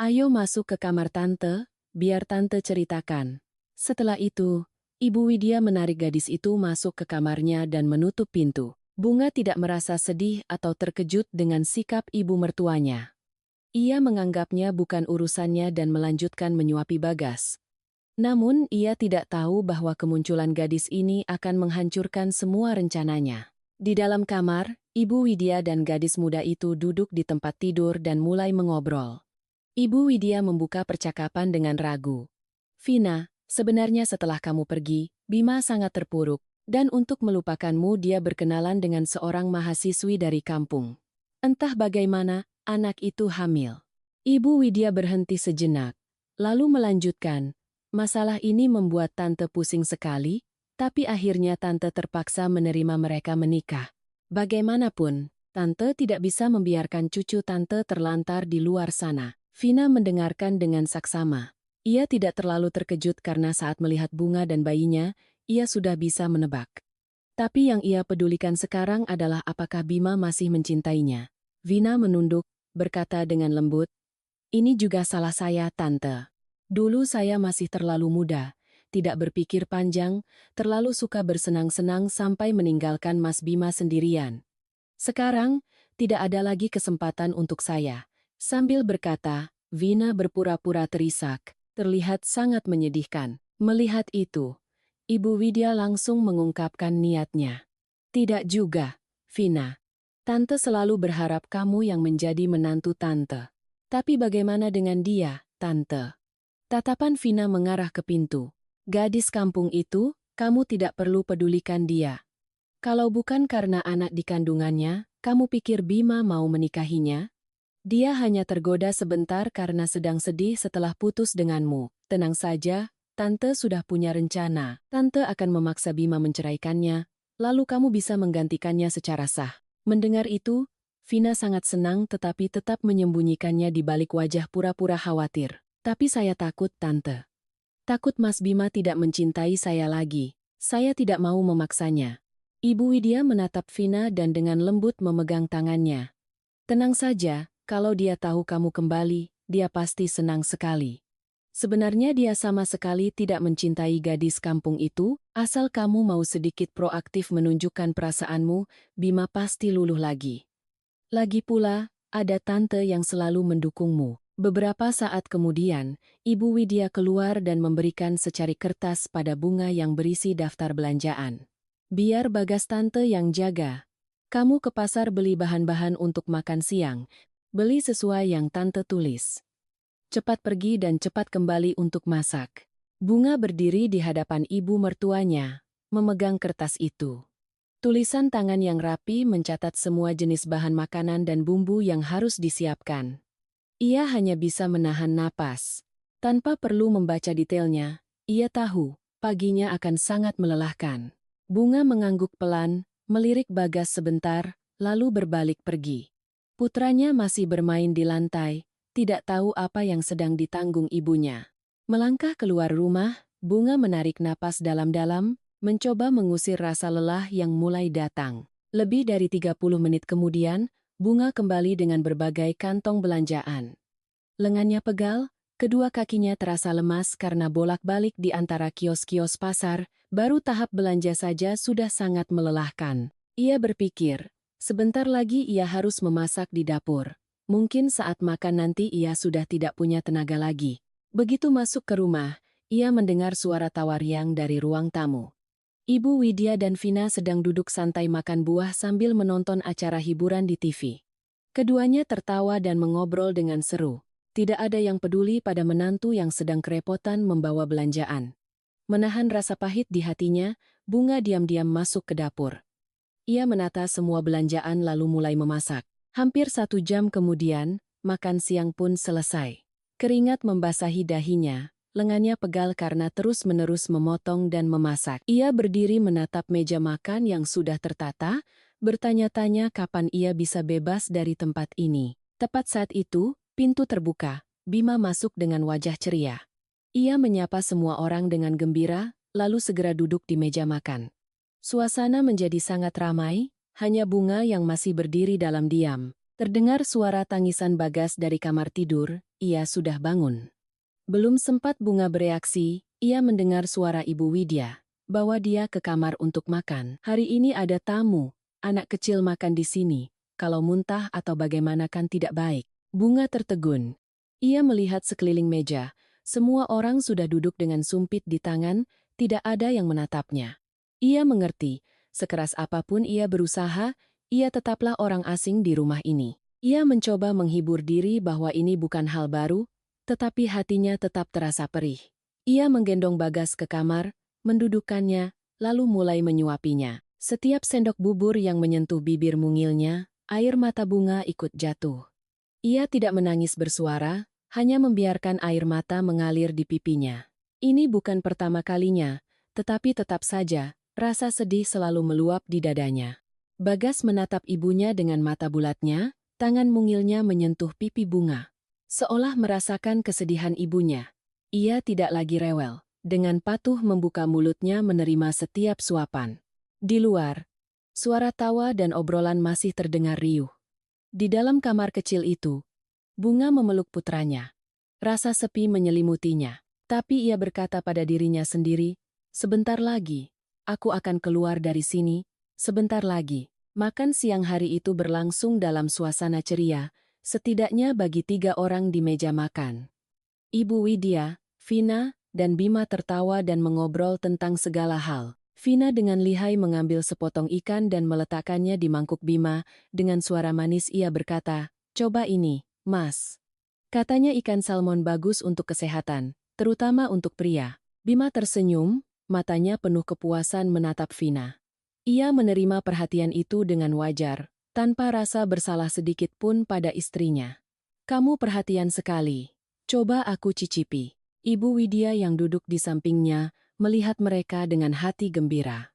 Speaker 1: Ayo masuk ke kamar Tante, biar Tante ceritakan." Setelah itu, Ibu Widya menarik gadis itu masuk ke kamarnya dan menutup pintu. Bunga tidak merasa sedih atau terkejut dengan sikap ibu mertuanya. Ia menganggapnya bukan urusannya dan melanjutkan menyuapi Bagas. Namun, ia tidak tahu bahwa kemunculan gadis ini akan menghancurkan semua rencananya. Di dalam kamar, Ibu Widya dan gadis muda itu duduk di tempat tidur dan mulai mengobrol. Ibu Widya membuka percakapan dengan ragu. "Vina, sebenarnya setelah kamu pergi, Bima sangat terpuruk, dan untuk melupakanmu dia berkenalan dengan seorang mahasiswi dari kampung. Entah bagaimana, anak itu hamil." Ibu Widya berhenti sejenak, lalu melanjutkan, "Masalah ini membuat Tante pusing sekali, tapi akhirnya Tante terpaksa menerima mereka menikah. Bagaimanapun, Tante tidak bisa membiarkan cucu Tante terlantar di luar sana." Vina mendengarkan dengan saksama. Ia tidak terlalu terkejut karena saat melihat bunga dan bayinya, ia sudah bisa menebak. Tapi yang ia pedulikan sekarang adalah apakah Bima masih mencintainya. Vina menunduk, berkata dengan lembut, "Ini juga salah saya, Tante. Dulu saya masih terlalu muda, tidak berpikir panjang, terlalu suka bersenang-senang sampai meninggalkan Mas Bima sendirian. Sekarang, tidak ada lagi kesempatan untuk saya." Sambil berkata, Vina berpura-pura terisak, terlihat sangat menyedihkan. Melihat itu, Ibu Widya langsung mengungkapkan niatnya. "Tidak juga, Vina. Tante selalu berharap kamu yang menjadi menantu Tante. Tapi bagaimana dengan dia, Tante?" Tatapan Vina mengarah ke pintu. "Gadis kampung itu, kamu tidak perlu pedulikan dia. Kalau bukan karena anak di kandungannya, kamu pikir Bima mau menikahinya? Dia hanya tergoda sebentar karena sedang sedih setelah putus denganmu. Tenang saja, Tante sudah punya rencana. Tante akan memaksa Bima menceraikannya, lalu kamu bisa menggantikannya secara sah." Mendengar itu, Vina sangat senang tetapi tetap menyembunyikannya di balik wajah pura-pura khawatir. "Tapi saya takut, Tante. Takut Mas Bima tidak mencintai saya lagi. Saya tidak mau memaksanya." Ibu Widya menatap Vina dan dengan lembut memegang tangannya. "Tenang saja, kalau dia tahu kamu kembali, dia pasti senang sekali. Sebenarnya dia sama sekali tidak mencintai gadis kampung itu, asal kamu mau sedikit proaktif menunjukkan perasaanmu, Bima pasti luluh lagi. Lagi pula, ada tante yang selalu mendukungmu." Beberapa saat kemudian, Ibu Widya keluar dan memberikan secari kertas pada bunga yang berisi daftar belanjaan. "Biar Bagas tante yang jaga. Kamu ke pasar beli bahan-bahan untuk makan siang. Beli sesuai yang tante tulis. Cepat pergi dan cepat kembali untuk masak." Bunga berdiri di hadapan ibu mertuanya, memegang kertas itu. Tulisan tangan yang rapi mencatat semua jenis bahan makanan dan bumbu yang harus disiapkan. Ia hanya bisa menahan napas. Tanpa perlu membaca detailnya, ia tahu paginya akan sangat melelahkan. Bunga mengangguk pelan, melirik Bagas sebentar, lalu berbalik pergi. Putranya masih bermain di lantai, tidak tahu apa yang sedang ditanggung ibunya. Melangkah keluar rumah, Bunga menarik napas dalam-dalam, mencoba mengusir rasa lelah yang mulai datang. Lebih dari 30 menit kemudian, Bunga kembali dengan berbagai kantong belanjaan. Lengannya pegal, kedua kakinya terasa lemas karena bolak-balik di antara kios-kios pasar, baru tahap belanja saja sudah sangat melelahkan. Ia berpikir, sebentar lagi ia harus memasak di dapur. Mungkin saat makan nanti ia sudah tidak punya tenaga lagi. Begitu masuk ke rumah, ia mendengar suara tawa riang dari ruang tamu. Ibu Widya dan Vina sedang duduk santai makan buah sambil menonton acara hiburan di TV. Keduanya tertawa dan mengobrol dengan seru. Tidak ada yang peduli pada menantu yang sedang kerepotan membawa belanjaan. Menahan rasa pahit di hatinya, Bunga diam-diam masuk ke dapur. Ia menata semua belanjaan lalu mulai memasak. Hampir 1 jam kemudian, makan siang pun selesai. Keringat membasahi dahinya, lengannya pegal karena terus-menerus memotong dan memasak. Ia berdiri menatap meja makan yang sudah tertata, bertanya-tanya kapan ia bisa bebas dari tempat ini. Tepat saat itu, pintu terbuka. Bima masuk dengan wajah ceria. Ia menyapa semua orang dengan gembira, lalu segera duduk di meja makan. Suasana menjadi sangat ramai, hanya Bunga yang masih berdiri dalam diam. Terdengar suara tangisan Bagas dari kamar tidur, ia sudah bangun. Belum sempat Bunga bereaksi, ia mendengar suara Ibu Widya. Bawa dia ke kamar untuk makan. "Hari ini ada tamu, anak kecil makan di sini. Kalau muntah atau bagaimana kan tidak baik." Bunga tertegun. Ia melihat sekeliling meja. Semua orang sudah duduk dengan sumpit di tangan, tidak ada yang menatapnya. Ia mengerti, sekeras apapun ia berusaha, ia tetaplah orang asing di rumah ini. Ia mencoba menghibur diri bahwa ini bukan hal baru, tetapi hatinya tetap terasa perih. Ia menggendong Bagas ke kamar, mendudukkannya, lalu mulai menyuapinya. Setiap sendok bubur yang menyentuh bibir mungilnya, air mata Bunga ikut jatuh. Ia tidak menangis bersuara, hanya membiarkan air mata mengalir di pipinya. Ini bukan pertama kalinya, tetapi tetap saja, rasa sedih selalu meluap di dadanya. Bagas menatap ibunya dengan mata bulatnya, tangan mungilnya menyentuh pipi Bunga. Seolah merasakan kesedihan ibunya. Ia tidak lagi rewel, dengan patuh membuka mulutnya menerima setiap suapan. Di luar, suara tawa dan obrolan masih terdengar riuh. Di dalam kamar kecil itu, Bunga memeluk putranya. Rasa sepi menyelimutinya, tapi ia berkata pada dirinya sendiri, "Sebentar lagi, aku akan keluar dari sini, sebentar lagi." Makan siang hari itu berlangsung dalam suasana ceria, setidaknya bagi 3 orang di meja makan. Ibu Widya, Vina, dan Bima tertawa dan mengobrol tentang segala hal. Vina dengan lihai mengambil sepotong ikan dan meletakkannya di mangkuk Bima, dengan suara manis ia berkata, "Coba ini, Mas." Katanya ikan salmon bagus untuk kesehatan, terutama untuk pria. Bima tersenyum, matanya penuh kepuasan menatap Vina. Ia menerima perhatian itu dengan wajar, tanpa rasa bersalah sedikit pun pada istrinya. "Kamu perhatian sekali. Coba aku cicipi." Ibu Widya yang duduk di sampingnya, melihat mereka dengan hati gembira.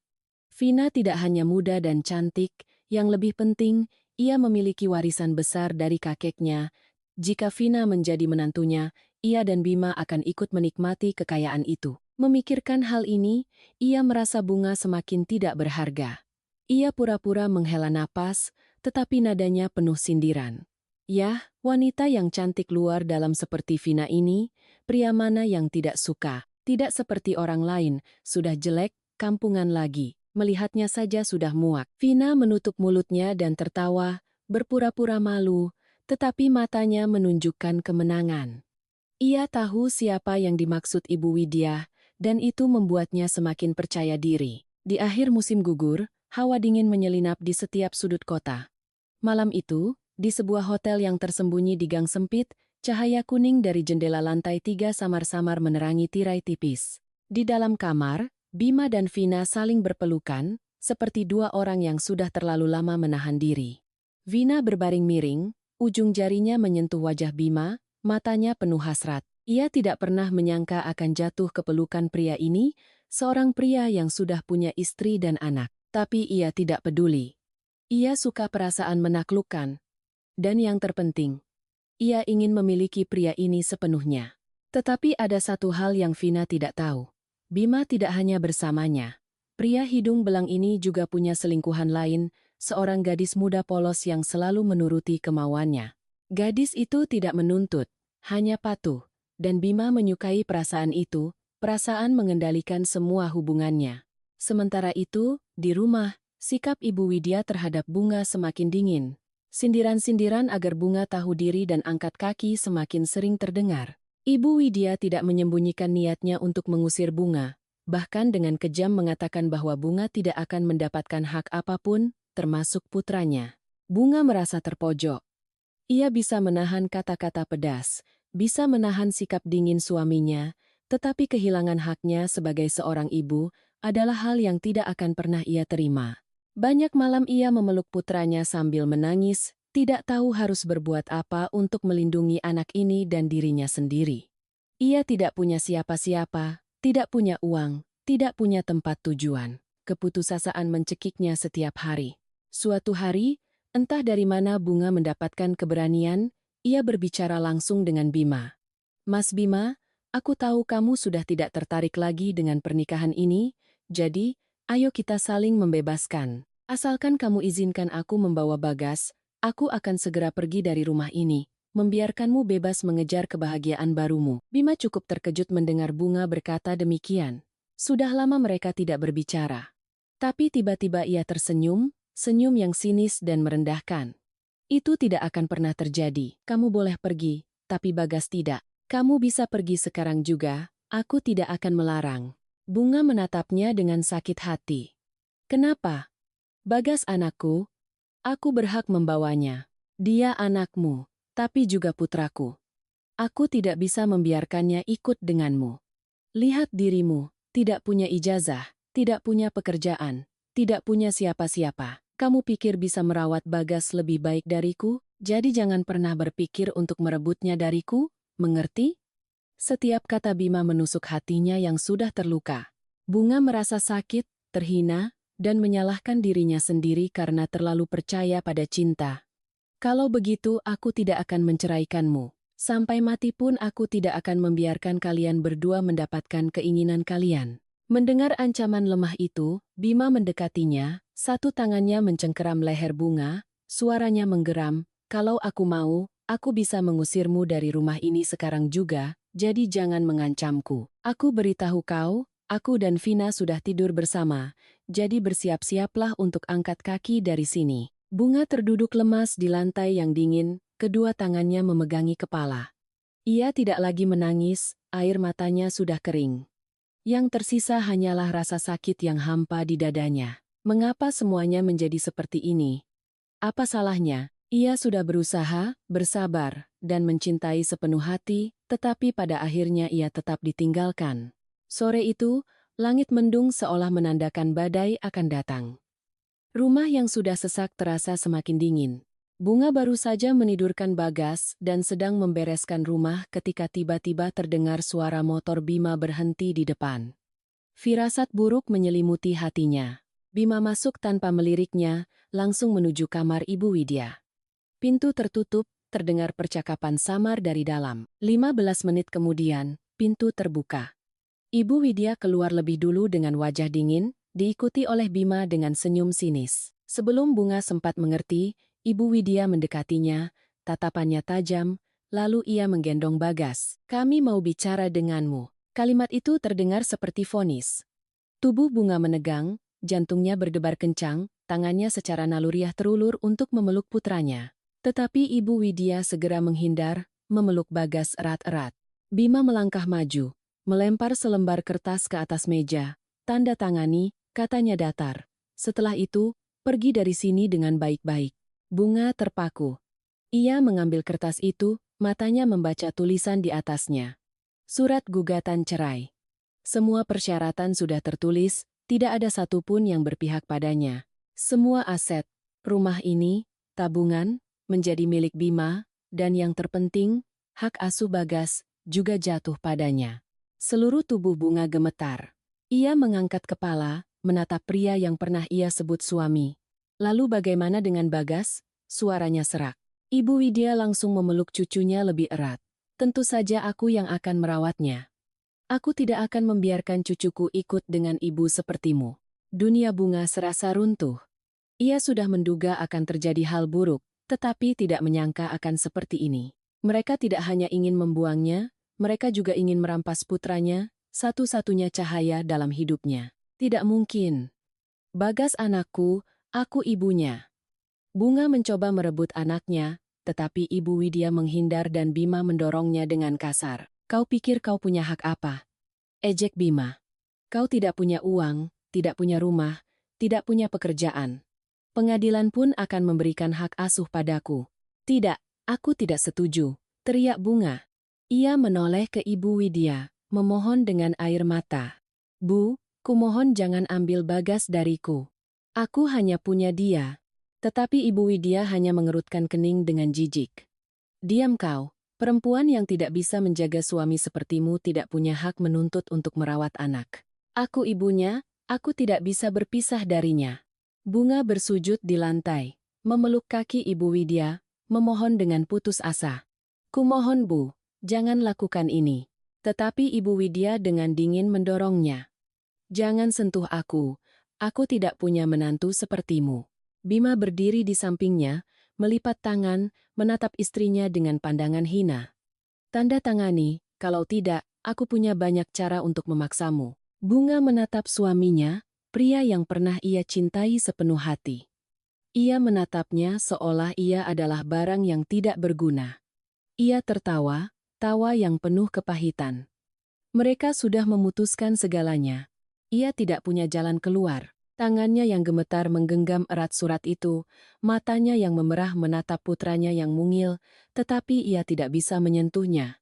Speaker 1: Vina tidak hanya muda dan cantik, yang lebih penting, ia memiliki warisan besar dari kakeknya. Jika Vina menjadi menantunya, ia dan Bima akan ikut menikmati kekayaan itu. Memikirkan hal ini, ia merasa Bunga semakin tidak berharga. Ia pura-pura menghela napas, tetapi nadanya penuh sindiran. "Yah, wanita yang cantik luar dalam seperti Vina ini, pria mana yang tidak suka? Tidak seperti orang lain, sudah jelek, kampungan lagi. Melihatnya saja sudah muak." Vina menutup mulutnya dan tertawa, berpura-pura malu, tetapi matanya menunjukkan kemenangan. Ia tahu siapa yang dimaksud Ibu Widya, dan itu membuatnya semakin percaya diri. Di akhir musim gugur, hawa dingin menyelinap di setiap sudut kota. Malam itu, di sebuah hotel yang tersembunyi di gang sempit, cahaya kuning dari jendela lantai 3 samar-samar menerangi tirai tipis. Di dalam kamar, Bima dan Vina saling berpelukan, seperti 2 orang yang sudah terlalu lama menahan diri. Vina berbaring miring, ujung jarinya menyentuh wajah Bima, matanya penuh hasrat. Ia tidak pernah menyangka akan jatuh ke pelukan pria ini, seorang pria yang sudah punya istri dan anak. Tapi ia tidak peduli. Ia suka perasaan menaklukkan. Dan yang terpenting, ia ingin memiliki pria ini sepenuhnya. Tetapi ada satu hal yang Vina tidak tahu. Bima tidak hanya bersamanya. Pria hidung belang ini juga punya selingkuhan lain, seorang gadis muda polos yang selalu menuruti kemauannya. Gadis itu tidak menuntut, hanya patuh. Dan Bima menyukai perasaan itu, perasaan mengendalikan semua hubungannya. Sementara itu, di rumah, sikap Ibu Widya terhadap Bunga semakin dingin. Sindiran-sindiran agar Bunga tahu diri dan angkat kaki semakin sering terdengar. Ibu Widya tidak menyembunyikan niatnya untuk mengusir Bunga, bahkan dengan kejam mengatakan bahwa Bunga tidak akan mendapatkan hak apapun, termasuk putranya. Bunga merasa terpojok. Ia bisa menahan kata-kata pedas, bisa menahan sikap dingin suaminya, tetapi kehilangan haknya sebagai seorang ibu adalah hal yang tidak akan pernah ia terima. Banyak malam ia memeluk putranya sambil menangis, tidak tahu harus berbuat apa untuk melindungi anak ini dan dirinya sendiri. Ia tidak punya siapa-siapa, tidak punya uang, tidak punya tempat tujuan. Keputusasaan mencekiknya setiap hari. Suatu hari, entah dari mana Bunga mendapatkan keberanian, ia berbicara langsung dengan Bima. "Mas Bima, aku tahu kamu sudah tidak tertarik lagi dengan pernikahan ini, jadi, ayo kita saling membebaskan. Asalkan kamu izinkan aku membawa Bagas, aku akan segera pergi dari rumah ini, membiarkanmu bebas mengejar kebahagiaan barumu." Bima cukup terkejut mendengar Bunga berkata demikian. Sudah lama mereka tidak berbicara. Tapi tiba-tiba ia tersenyum, senyum yang sinis dan merendahkan. Itu tidak akan pernah terjadi. Kamu boleh pergi, tapi Bagas tidak. Kamu bisa pergi sekarang juga, aku tidak akan melarang. Bunga menatapnya dengan sakit hati. Kenapa? Bagas anakku, aku berhak membawanya. Dia anakmu, tapi juga putraku. Aku tidak bisa membiarkannya ikut denganmu. Lihat dirimu, tidak punya ijazah, tidak punya pekerjaan, tidak punya siapa-siapa. Kamu pikir bisa merawat Bagas lebih baik dariku? Jadi jangan pernah berpikir untuk merebutnya dariku, mengerti? Setiap kata Bima menusuk hatinya yang sudah terluka. Bunga merasa sakit, terhina, dan menyalahkan dirinya sendiri karena terlalu percaya pada cinta. Kalau begitu aku tidak akan menceraikanmu. Sampai mati pun aku tidak akan membiarkan kalian berdua mendapatkan keinginan kalian. Mendengar ancaman lemah itu, Bima mendekatinya, satu tangannya mencengkeram leher Bunga, suaranya menggeram, kalau aku mau, aku bisa mengusirmu dari rumah ini sekarang juga, jadi jangan mengancamku. Aku beritahu kau, aku dan Vina sudah tidur bersama, jadi bersiap-siaplah untuk angkat kaki dari sini. Bunga terduduk lemas di lantai yang dingin, kedua tangannya memegangi kepala. Ia tidak lagi menangis, air matanya sudah kering. Yang tersisa hanyalah rasa sakit yang hampa di dadanya. Mengapa semuanya menjadi seperti ini? Apa salahnya? Ia sudah berusaha, bersabar, dan mencintai sepenuh hati, tetapi pada akhirnya ia tetap ditinggalkan. Sore itu, langit mendung seolah menandakan badai akan datang. Rumah yang sudah sesak terasa semakin dingin. Bunga baru saja menidurkan Bagas dan sedang membereskan rumah ketika tiba-tiba terdengar suara motor Bima berhenti di depan. Firasat buruk menyelimuti hatinya. Bima masuk tanpa meliriknya, langsung menuju kamar Ibu Widya. Pintu tertutup, terdengar percakapan samar dari dalam. 15 menit kemudian, pintu terbuka. Ibu Widya keluar lebih dulu dengan wajah dingin, diikuti oleh Bima dengan senyum sinis. Sebelum Bunga sempat mengerti, Ibu Widya mendekatinya, tatapannya tajam, lalu ia menggendong Bagas. Kami mau bicara denganmu. Kalimat itu terdengar seperti vonis. Tubuh Bunga menegang, jantungnya berdebar kencang, tangannya secara naluriah terulur untuk memeluk putranya. Tetapi Ibu Widya segera menghindar, memeluk Bagas erat-erat. Bima melangkah maju, melempar selembar kertas ke atas meja. Tanda tangani, katanya datar. Setelah itu, pergi dari sini dengan baik-baik. Bunga terpaku. Ia mengambil kertas itu, matanya membaca tulisan di atasnya. Surat gugatan cerai. Semua persyaratan sudah tertulis, tidak ada satupun yang berpihak padanya. Semua aset, rumah ini, tabungan, menjadi milik Bima, dan yang terpenting, hak asuh Bagas, juga jatuh padanya. Seluruh tubuh Bunga gemetar. Ia mengangkat kepala, menatap pria yang pernah ia sebut suami. Lalu bagaimana dengan Bagas? Suaranya serak. Ibu Widya langsung memeluk cucunya lebih erat. Tentu saja aku yang akan merawatnya. Aku tidak akan membiarkan cucuku ikut dengan ibu sepertimu. Dunia Bunga serasa runtuh. Ia sudah menduga akan terjadi hal buruk, tetapi tidak menyangka akan seperti ini. Mereka tidak hanya ingin membuangnya, mereka juga ingin merampas putranya, satu-satunya cahaya dalam hidupnya. Tidak mungkin. Bagas anakku, aku ibunya. Bunga mencoba merebut anaknya, tetapi Ibu Widya menghindar dan Bima mendorongnya dengan kasar. Kau pikir kau punya hak apa? Ejek Bima. Kau tidak punya uang, tidak punya rumah, tidak punya pekerjaan. Pengadilan pun akan memberikan hak asuh padaku. Tidak, aku tidak setuju, teriak Bunga. Ia menoleh ke Ibu Widya, memohon dengan air mata. Bu, kumohon jangan ambil Bagas dariku. Aku hanya punya dia. Tetapi Ibu Widya hanya mengerutkan kening dengan jijik. Diam kau, perempuan yang tidak bisa menjaga suami sepertimu tidak punya hak menuntut untuk merawat anak. Aku ibunya, aku tidak bisa berpisah darinya. Bunga bersujud di lantai, memeluk kaki Ibu Widya, memohon dengan putus asa. Kumohon Bu, jangan lakukan ini. Tetapi Ibu Widya dengan dingin mendorongnya. Jangan sentuh aku tidak punya menantu sepertimu. Bima berdiri di sampingnya, melipat tangan, menatap istrinya dengan pandangan hina. Tanda tangani, kalau tidak, aku punya banyak cara untuk memaksamu. Bunga menatap suaminya, pria yang pernah ia cintai sepenuh hati. Ia menatapnya seolah ia adalah barang yang tidak berguna. Ia tertawa, tawa yang penuh kepahitan. Mereka sudah memutuskan segalanya. Ia tidak punya jalan keluar. Tangannya yang gemetar menggenggam erat surat itu, matanya yang memerah menatap putranya yang mungil, tetapi ia tidak bisa menyentuhnya.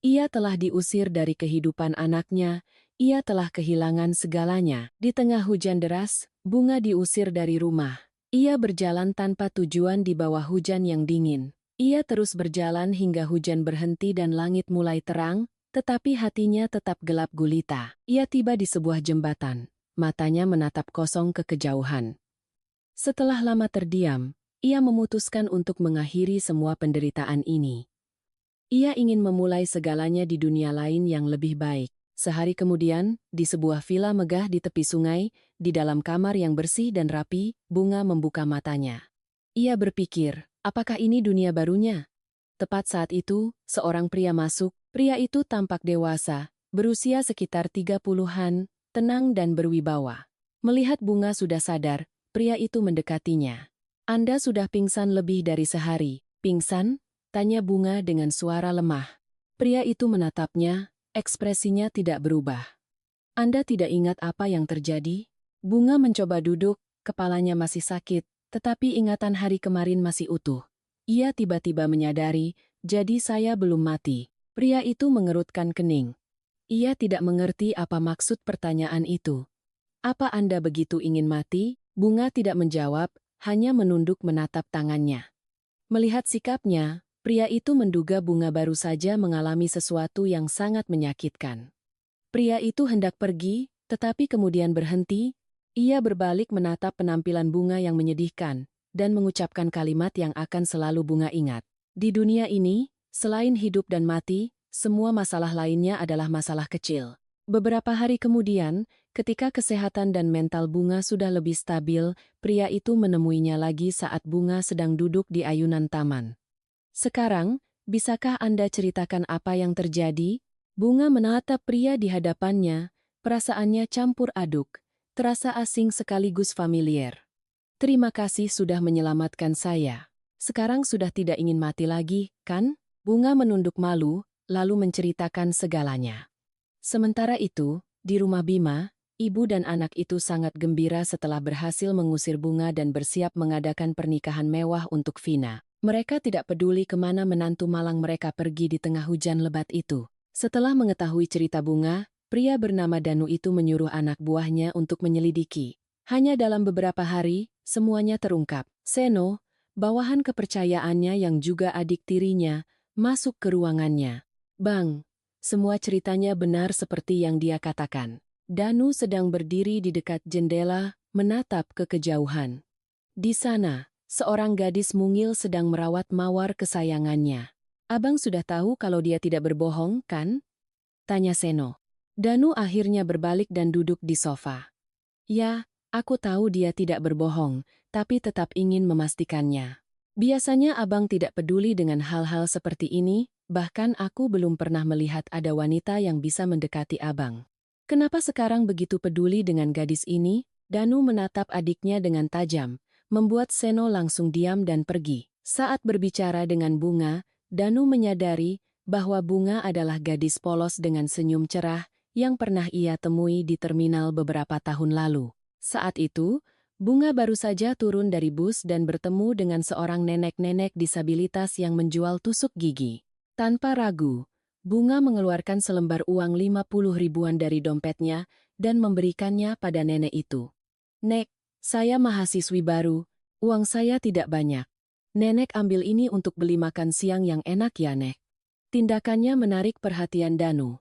Speaker 1: Ia telah diusir dari kehidupan anaknya, ia telah kehilangan segalanya. Di tengah hujan deras, Bunga diusir dari rumah. Ia berjalan tanpa tujuan di bawah hujan yang dingin. Ia terus berjalan hingga hujan berhenti dan langit mulai terang, tetapi hatinya tetap gelap gulita. Ia tiba di sebuah jembatan. Matanya menatap kosong ke kejauhan. Setelah lama terdiam, ia memutuskan untuk mengakhiri semua penderitaan ini. Ia ingin memulai segalanya di dunia lain yang lebih baik. Sehari kemudian, di sebuah villa megah di tepi sungai, di dalam kamar yang bersih dan rapi, Bunga membuka matanya. Ia berpikir, apakah ini dunia barunya? Tepat saat itu, seorang pria masuk. Pria itu tampak dewasa, berusia sekitar 30-an, tenang dan berwibawa. Melihat Bunga sudah sadar, pria itu mendekatinya. Anda sudah pingsan lebih dari sehari. Pingsan? Tanya Bunga dengan suara lemah. Pria itu menatapnya, ekspresinya tidak berubah. Anda tidak ingat apa yang terjadi? Bunga mencoba duduk, kepalanya masih sakit, tetapi ingatan hari kemarin masih utuh. Ia tiba-tiba menyadari, jadi saya belum mati. Pria itu mengerutkan kening. Ia tidak mengerti apa maksud pertanyaan itu. Apa Anda begitu ingin mati? Bunga tidak menjawab, hanya menunduk menatap tangannya. Melihat sikapnya, pria itu menduga Bunga baru saja mengalami sesuatu yang sangat menyakitkan. Pria itu hendak pergi, tetapi kemudian berhenti. Ia berbalik menatap penampilan Bunga yang menyedihkan, dan mengucapkan kalimat yang akan selalu Bunga ingat. Di dunia ini, selain hidup dan mati, semua masalah lainnya adalah masalah kecil. Beberapa hari kemudian, ketika kesehatan dan mental Bunga sudah lebih stabil, pria itu menemuinya lagi saat Bunga sedang duduk di ayunan taman. Sekarang, bisakah Anda ceritakan apa yang terjadi? Bunga menatap pria di hadapannya, perasaannya campur aduk, terasa asing sekaligus familiar. Terima kasih sudah menyelamatkan saya. Sekarang sudah tidak ingin mati lagi, kan? Bunga menunduk malu, lalu menceritakan segalanya. Sementara itu, di rumah Bima, ibu dan anak itu sangat gembira setelah berhasil mengusir Bunga dan bersiap mengadakan pernikahan mewah untuk Vina. Mereka tidak peduli kemana menantu malang mereka pergi di tengah hujan lebat itu. Setelah mengetahui cerita Bunga, pria bernama Danu itu menyuruh anak buahnya untuk menyelidiki. Hanya dalam beberapa hari, semuanya terungkap. Seno, bawahan kepercayaannya yang juga adik tirinya, masuk ke ruangannya. Bang, semua ceritanya benar seperti yang dia katakan. Danu sedang berdiri di dekat jendela, menatap ke kejauhan. Di sana, seorang gadis mungil sedang merawat mawar kesayangannya. Abang sudah tahu kalau dia tidak berbohong, kan? Tanya Seno. Danu akhirnya berbalik dan duduk di sofa. Ya, aku tahu dia tidak berbohong, tapi tetap ingin memastikannya. Biasanya abang tidak peduli dengan hal-hal seperti ini, bahkan aku belum pernah melihat ada wanita yang bisa mendekati abang. Kenapa sekarang begitu peduli dengan gadis ini? Danu menatap adiknya dengan tajam, membuat Seno langsung diam dan pergi. Saat berbicara dengan Bunga, Danu menyadari bahwa Bunga adalah gadis polos dengan senyum cerah yang pernah ia temui di terminal beberapa tahun lalu. Saat itu, Bunga baru saja turun dari bus dan bertemu dengan seorang nenek-nenek disabilitas yang menjual tusuk gigi. Tanpa ragu, Bunga mengeluarkan selembar uang 50 ribuan dari dompetnya dan memberikannya pada nenek itu. Nek, saya mahasiswi baru, uang saya tidak banyak. Nenek ambil ini untuk beli makan siang yang enak ya, Nek. Tindakannya menarik perhatian Danu.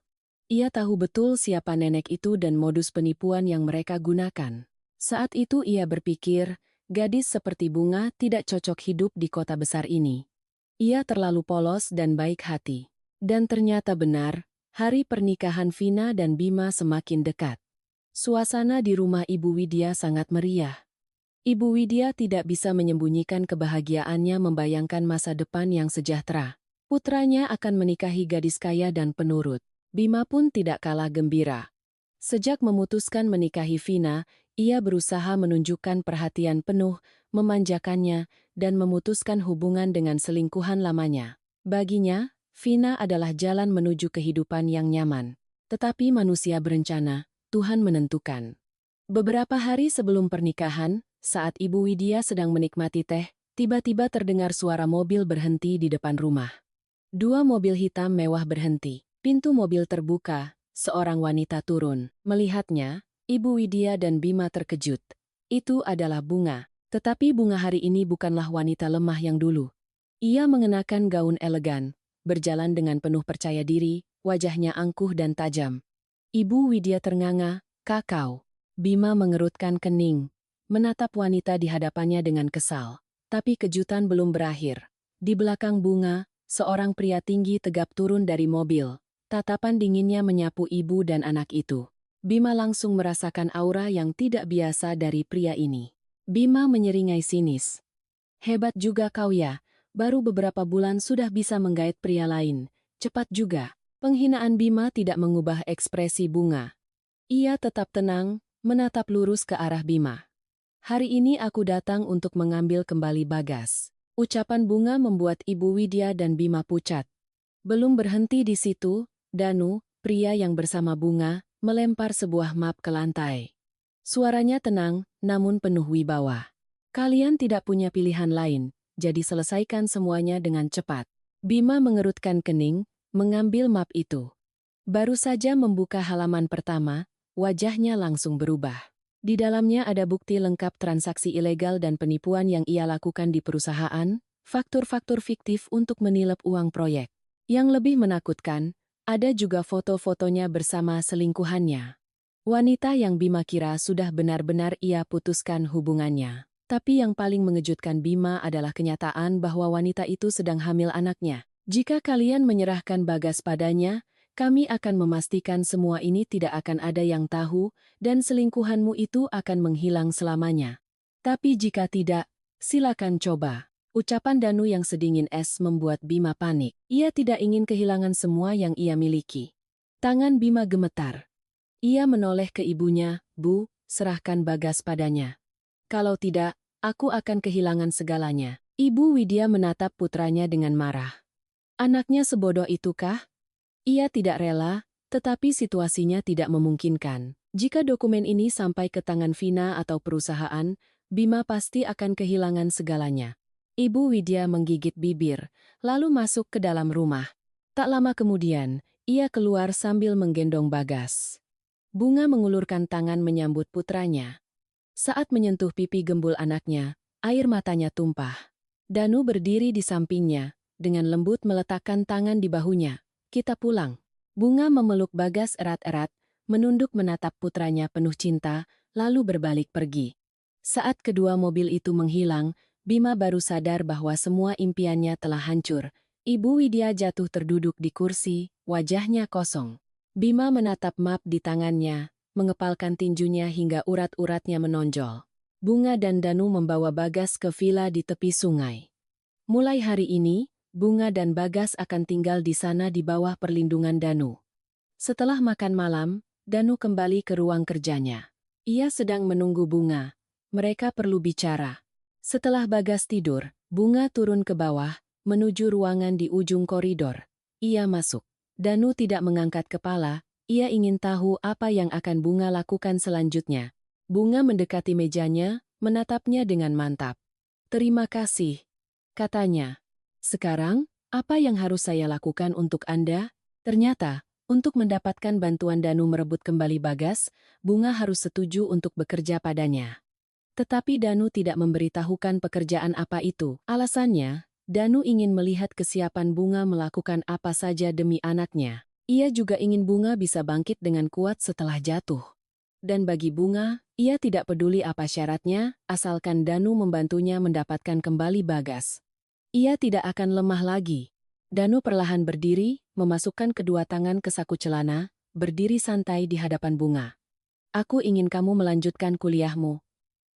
Speaker 1: Ia tahu betul siapa nenek itu dan modus penipuan yang mereka gunakan. Saat itu ia berpikir, gadis seperti Bunga tidak cocok hidup di kota besar ini. Ia terlalu polos dan baik hati. Dan ternyata benar, hari pernikahan Vina dan Bima semakin dekat. Suasana di rumah Ibu Widya sangat meriah. Ibu Widya tidak bisa menyembunyikan kebahagiaannya membayangkan masa depan yang sejahtera. Putranya akan menikahi gadis kaya dan penurut. Bima pun tidak kalah gembira. Sejak memutuskan menikahi Vina, Ia berusaha menunjukkan perhatian penuh, memanjakannya, dan memutuskan hubungan dengan selingkuhan lamanya. Baginya, Vina adalah jalan menuju kehidupan yang nyaman. Tetapi manusia berencana, Tuhan menentukan. Beberapa hari sebelum pernikahan, saat Ibu Widya sedang menikmati teh, tiba-tiba terdengar suara mobil berhenti di depan rumah. Dua mobil hitam mewah berhenti. Pintu mobil terbuka, seorang wanita turun. Melihatnya, Ibu Widya dan Bima terkejut. Itu adalah Bunga. Tetapi Bunga hari ini bukanlah wanita lemah yang dulu. Ia mengenakan gaun elegan, berjalan dengan penuh percaya diri, wajahnya angkuh dan tajam. Ibu Widya ternganga, "Kakau." Bima mengerutkan kening, menatap wanita di hadapannya dengan kesal. Tapi kejutan belum berakhir. Di belakang Bunga, seorang pria tinggi tegap turun dari mobil. Tatapan dinginnya menyapu ibu dan anak itu. Bima langsung merasakan aura yang tidak biasa dari pria ini. Bima menyeringai sinis. "Hebat juga kau ya, baru beberapa bulan sudah bisa menggait pria lain. Cepat juga." Penghinaan Bima tidak mengubah ekspresi Bunga. Ia tetap tenang, menatap lurus ke arah Bima. "Hari ini aku datang untuk mengambil kembali Bagas." Ucapan Bunga membuat Ibu Widya dan Bima pucat. Belum berhenti di situ, Danu, pria yang bersama Bunga, melempar sebuah map ke lantai. Suaranya tenang, namun penuh wibawa. "Kalian tidak punya pilihan lain, jadi selesaikan semuanya dengan cepat." Bima mengerutkan kening, mengambil map itu. Baru saja membuka halaman pertama, wajahnya langsung berubah. Di dalamnya ada bukti lengkap transaksi ilegal dan penipuan yang ia lakukan di perusahaan, faktur-faktur fiktif untuk menilep uang proyek. Yang lebih menakutkan, ada juga foto-fotonya bersama selingkuhannya. Wanita yang Bima kira sudah benar-benar ia putuskan hubungannya. Tapi yang paling mengejutkan Bima adalah kenyataan bahwa wanita itu sedang hamil anaknya. "Jika kalian menyerahkan Bagas padanya, kami akan memastikan semua ini tidak akan ada yang tahu, dan selingkuhanmu itu akan menghilang selamanya. Tapi jika tidak, silakan coba." Ucapan Danu yang sedingin es membuat Bima panik. Ia tidak ingin kehilangan semua yang ia miliki. Tangan Bima gemetar. Ia menoleh ke ibunya, "Bu, serahkan Bagas padanya. Kalau tidak, aku akan kehilangan segalanya." Ibu Widya menatap putranya dengan marah. Anaknya sebodoh itukah? Ia tidak rela, tetapi situasinya tidak memungkinkan. Jika dokumen ini sampai ke tangan Vina atau perusahaan, Bima pasti akan kehilangan segalanya. Ibu Widya menggigit bibir, lalu masuk ke dalam rumah. Tak lama kemudian, ia keluar sambil menggendong Bagas. Bunga mengulurkan tangan menyambut putranya. Saat menyentuh pipi gembul anaknya, air matanya tumpah. Danu berdiri di sampingnya, dengan lembut meletakkan tangan di bahunya. "Kita pulang." Bunga memeluk Bagas erat-erat, menunduk menatap putranya penuh cinta, lalu berbalik pergi. Saat kedua mobil itu menghilang, Bima baru sadar bahwa semua impiannya telah hancur. Ibu Widya jatuh terduduk di kursi, wajahnya kosong. Bima menatap map di tangannya, mengepalkan tinjunya hingga urat-uratnya menonjol. Bunga dan Danu membawa Bagas ke villa di tepi sungai. Mulai hari ini, Bunga dan Bagas akan tinggal di sana di bawah perlindungan Danu. Setelah makan malam, Danu kembali ke ruang kerjanya. Ia sedang menunggu Bunga. Mereka perlu bicara. Setelah Bagas tidur, Bunga turun ke bawah, menuju ruangan di ujung koridor. Ia masuk. Danu tidak mengangkat kepala, ia ingin tahu apa yang akan Bunga lakukan selanjutnya. Bunga mendekati mejanya, menatapnya dengan mantap. "Terima kasih," katanya. "Sekarang, apa yang harus saya lakukan untuk Anda?" Ternyata, untuk mendapatkan bantuan Danu merebut kembali Bagas, Bunga harus setuju untuk bekerja padanya. Tetapi Danu tidak memberitahukan pekerjaan apa itu. Alasannya, Danu ingin melihat kesiapan Bunga melakukan apa saja demi anaknya. Ia juga ingin Bunga bisa bangkit dengan kuat setelah jatuh. Dan bagi Bunga, ia tidak peduli apa syaratnya, asalkan Danu membantunya mendapatkan kembali Bagas. Ia tidak akan lemah lagi. Danu perlahan berdiri, memasukkan kedua tangan ke saku celana, berdiri santai di hadapan Bunga. "Aku ingin kamu melanjutkan kuliahmu.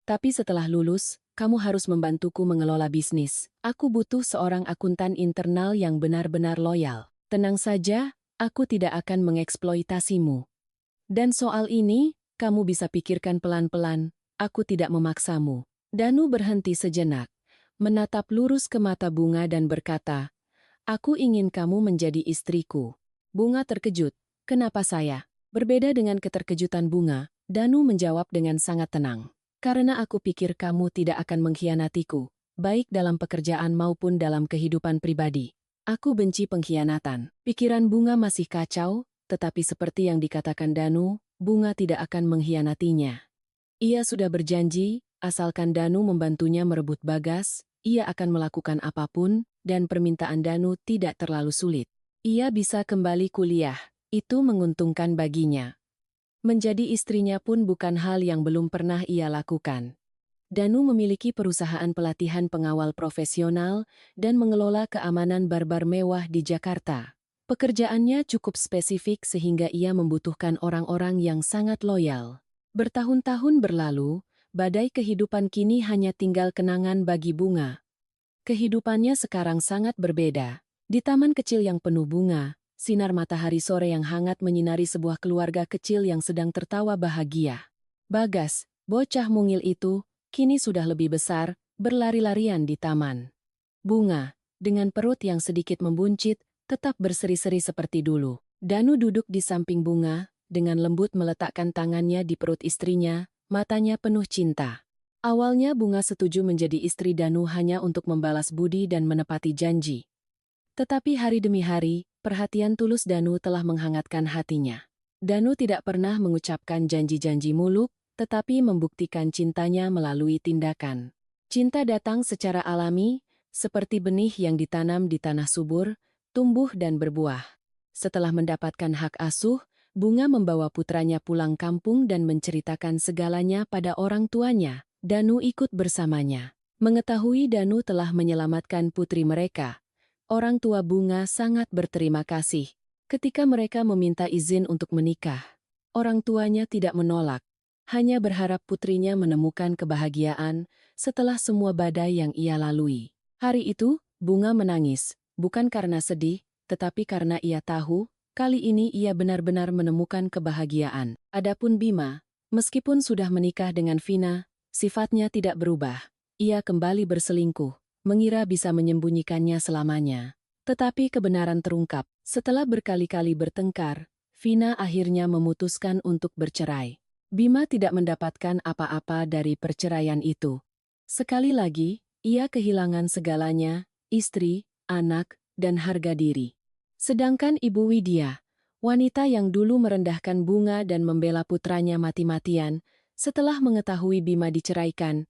Speaker 1: Tapi setelah lulus, kamu harus membantuku mengelola bisnis. Aku butuh seorang akuntan internal yang benar-benar loyal. Tenang saja, aku tidak akan mengeksploitasimu. Dan soal ini, kamu bisa pikirkan pelan-pelan, aku tidak memaksamu. Danu berhenti sejenak, menatap lurus ke mata Bunga dan berkata, aku ingin kamu menjadi istriku. Bunga terkejut, kenapa saya? Berbeda dengan keterkejutan Bunga, Danu menjawab dengan sangat tenang. Karena aku pikir kamu tidak akan mengkhianatiku, baik dalam pekerjaan maupun dalam kehidupan pribadi. Aku benci pengkhianatan. Pikiran Bunga masih kacau, tetapi seperti yang dikatakan Danu, Bunga tidak akan mengkhianatinya. Ia sudah berjanji, asalkan Danu membantunya merebut Bagas, ia akan melakukan apapun, dan permintaan Danu tidak terlalu sulit. Ia bisa kembali kuliah, itu menguntungkan baginya. Menjadi istrinya pun bukan hal yang belum pernah ia lakukan. Danu memiliki perusahaan pelatihan pengawal profesional dan mengelola keamanan barbar mewah di Jakarta. Pekerjaannya cukup spesifik sehingga ia membutuhkan orang-orang yang sangat loyal. Bertahun-tahun berlalu, badai kehidupan kini hanya tinggal kenangan bagi Bunga. Kehidupannya sekarang sangat berbeda. Di taman kecil yang penuh bunga, sinar matahari sore yang hangat menyinari sebuah keluarga kecil yang sedang tertawa bahagia. Bagas, bocah mungil itu, kini sudah lebih besar, berlari-larian di taman. Bunga, dengan perut yang sedikit membuncit, tetap berseri-seri seperti dulu. Danu duduk di samping Bunga, dengan lembut meletakkan tangannya di perut istrinya, matanya penuh cinta. Awalnya Bunga setuju menjadi istri Danu hanya untuk membalas budi dan menepati janji. Tetapi hari demi hari, perhatian tulus Danu telah menghangatkan hatinya. Danu tidak pernah mengucapkan janji-janji muluk, tetapi membuktikan cintanya melalui tindakan. Cinta datang secara alami, seperti benih yang ditanam di tanah subur, tumbuh dan berbuah. Setelah mendapatkan hak asuh, Bunga membawa putranya pulang kampung dan menceritakan segalanya pada orang tuanya. Danu ikut bersamanya. Mengetahui Danu telah menyelamatkan putri mereka, orang tua Bunga sangat berterima kasih. Ketika mereka meminta izin untuk menikah, orang tuanya tidak menolak, hanya berharap putrinya menemukan kebahagiaan setelah semua badai yang ia lalui. Hari itu, Bunga menangis, bukan karena sedih, tetapi karena ia tahu, kali ini ia benar-benar menemukan kebahagiaan. Adapun Bima, meskipun sudah menikah dengan Vina, sifatnya tidak berubah. Ia kembali berselingkuh, mengira bisa menyembunyikannya selamanya. Tetapi kebenaran terungkap. Setelah berkali-kali bertengkar, Vina akhirnya memutuskan untuk bercerai. Bima tidak mendapatkan apa-apa dari perceraian itu. Sekali lagi, ia kehilangan segalanya, istri, anak, dan harga diri. Sedangkan Ibu Widya, wanita yang dulu merendahkan Bunga dan membela putranya mati-matian, setelah mengetahui Bima diceraikan,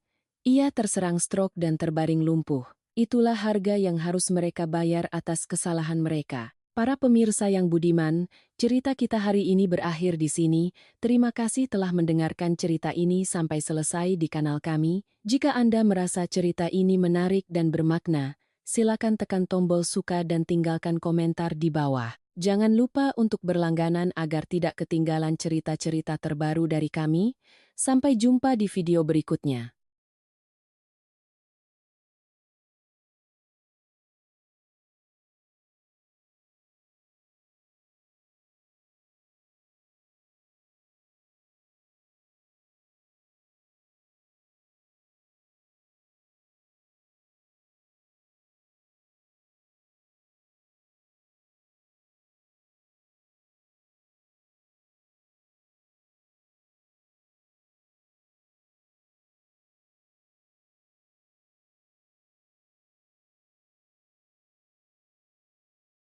Speaker 1: ia terserang stroke dan terbaring lumpuh. Itulah harga yang harus mereka bayar atas kesalahan mereka. Para pemirsa yang budiman, cerita kita hari ini berakhir di sini. Terima kasih telah mendengarkan cerita ini sampai selesai di kanal kami. Jika Anda merasa cerita ini menarik dan bermakna, silakan tekan tombol suka dan tinggalkan komentar di bawah. Jangan lupa untuk berlangganan agar tidak ketinggalan cerita-cerita terbaru dari kami. Sampai jumpa di video berikutnya.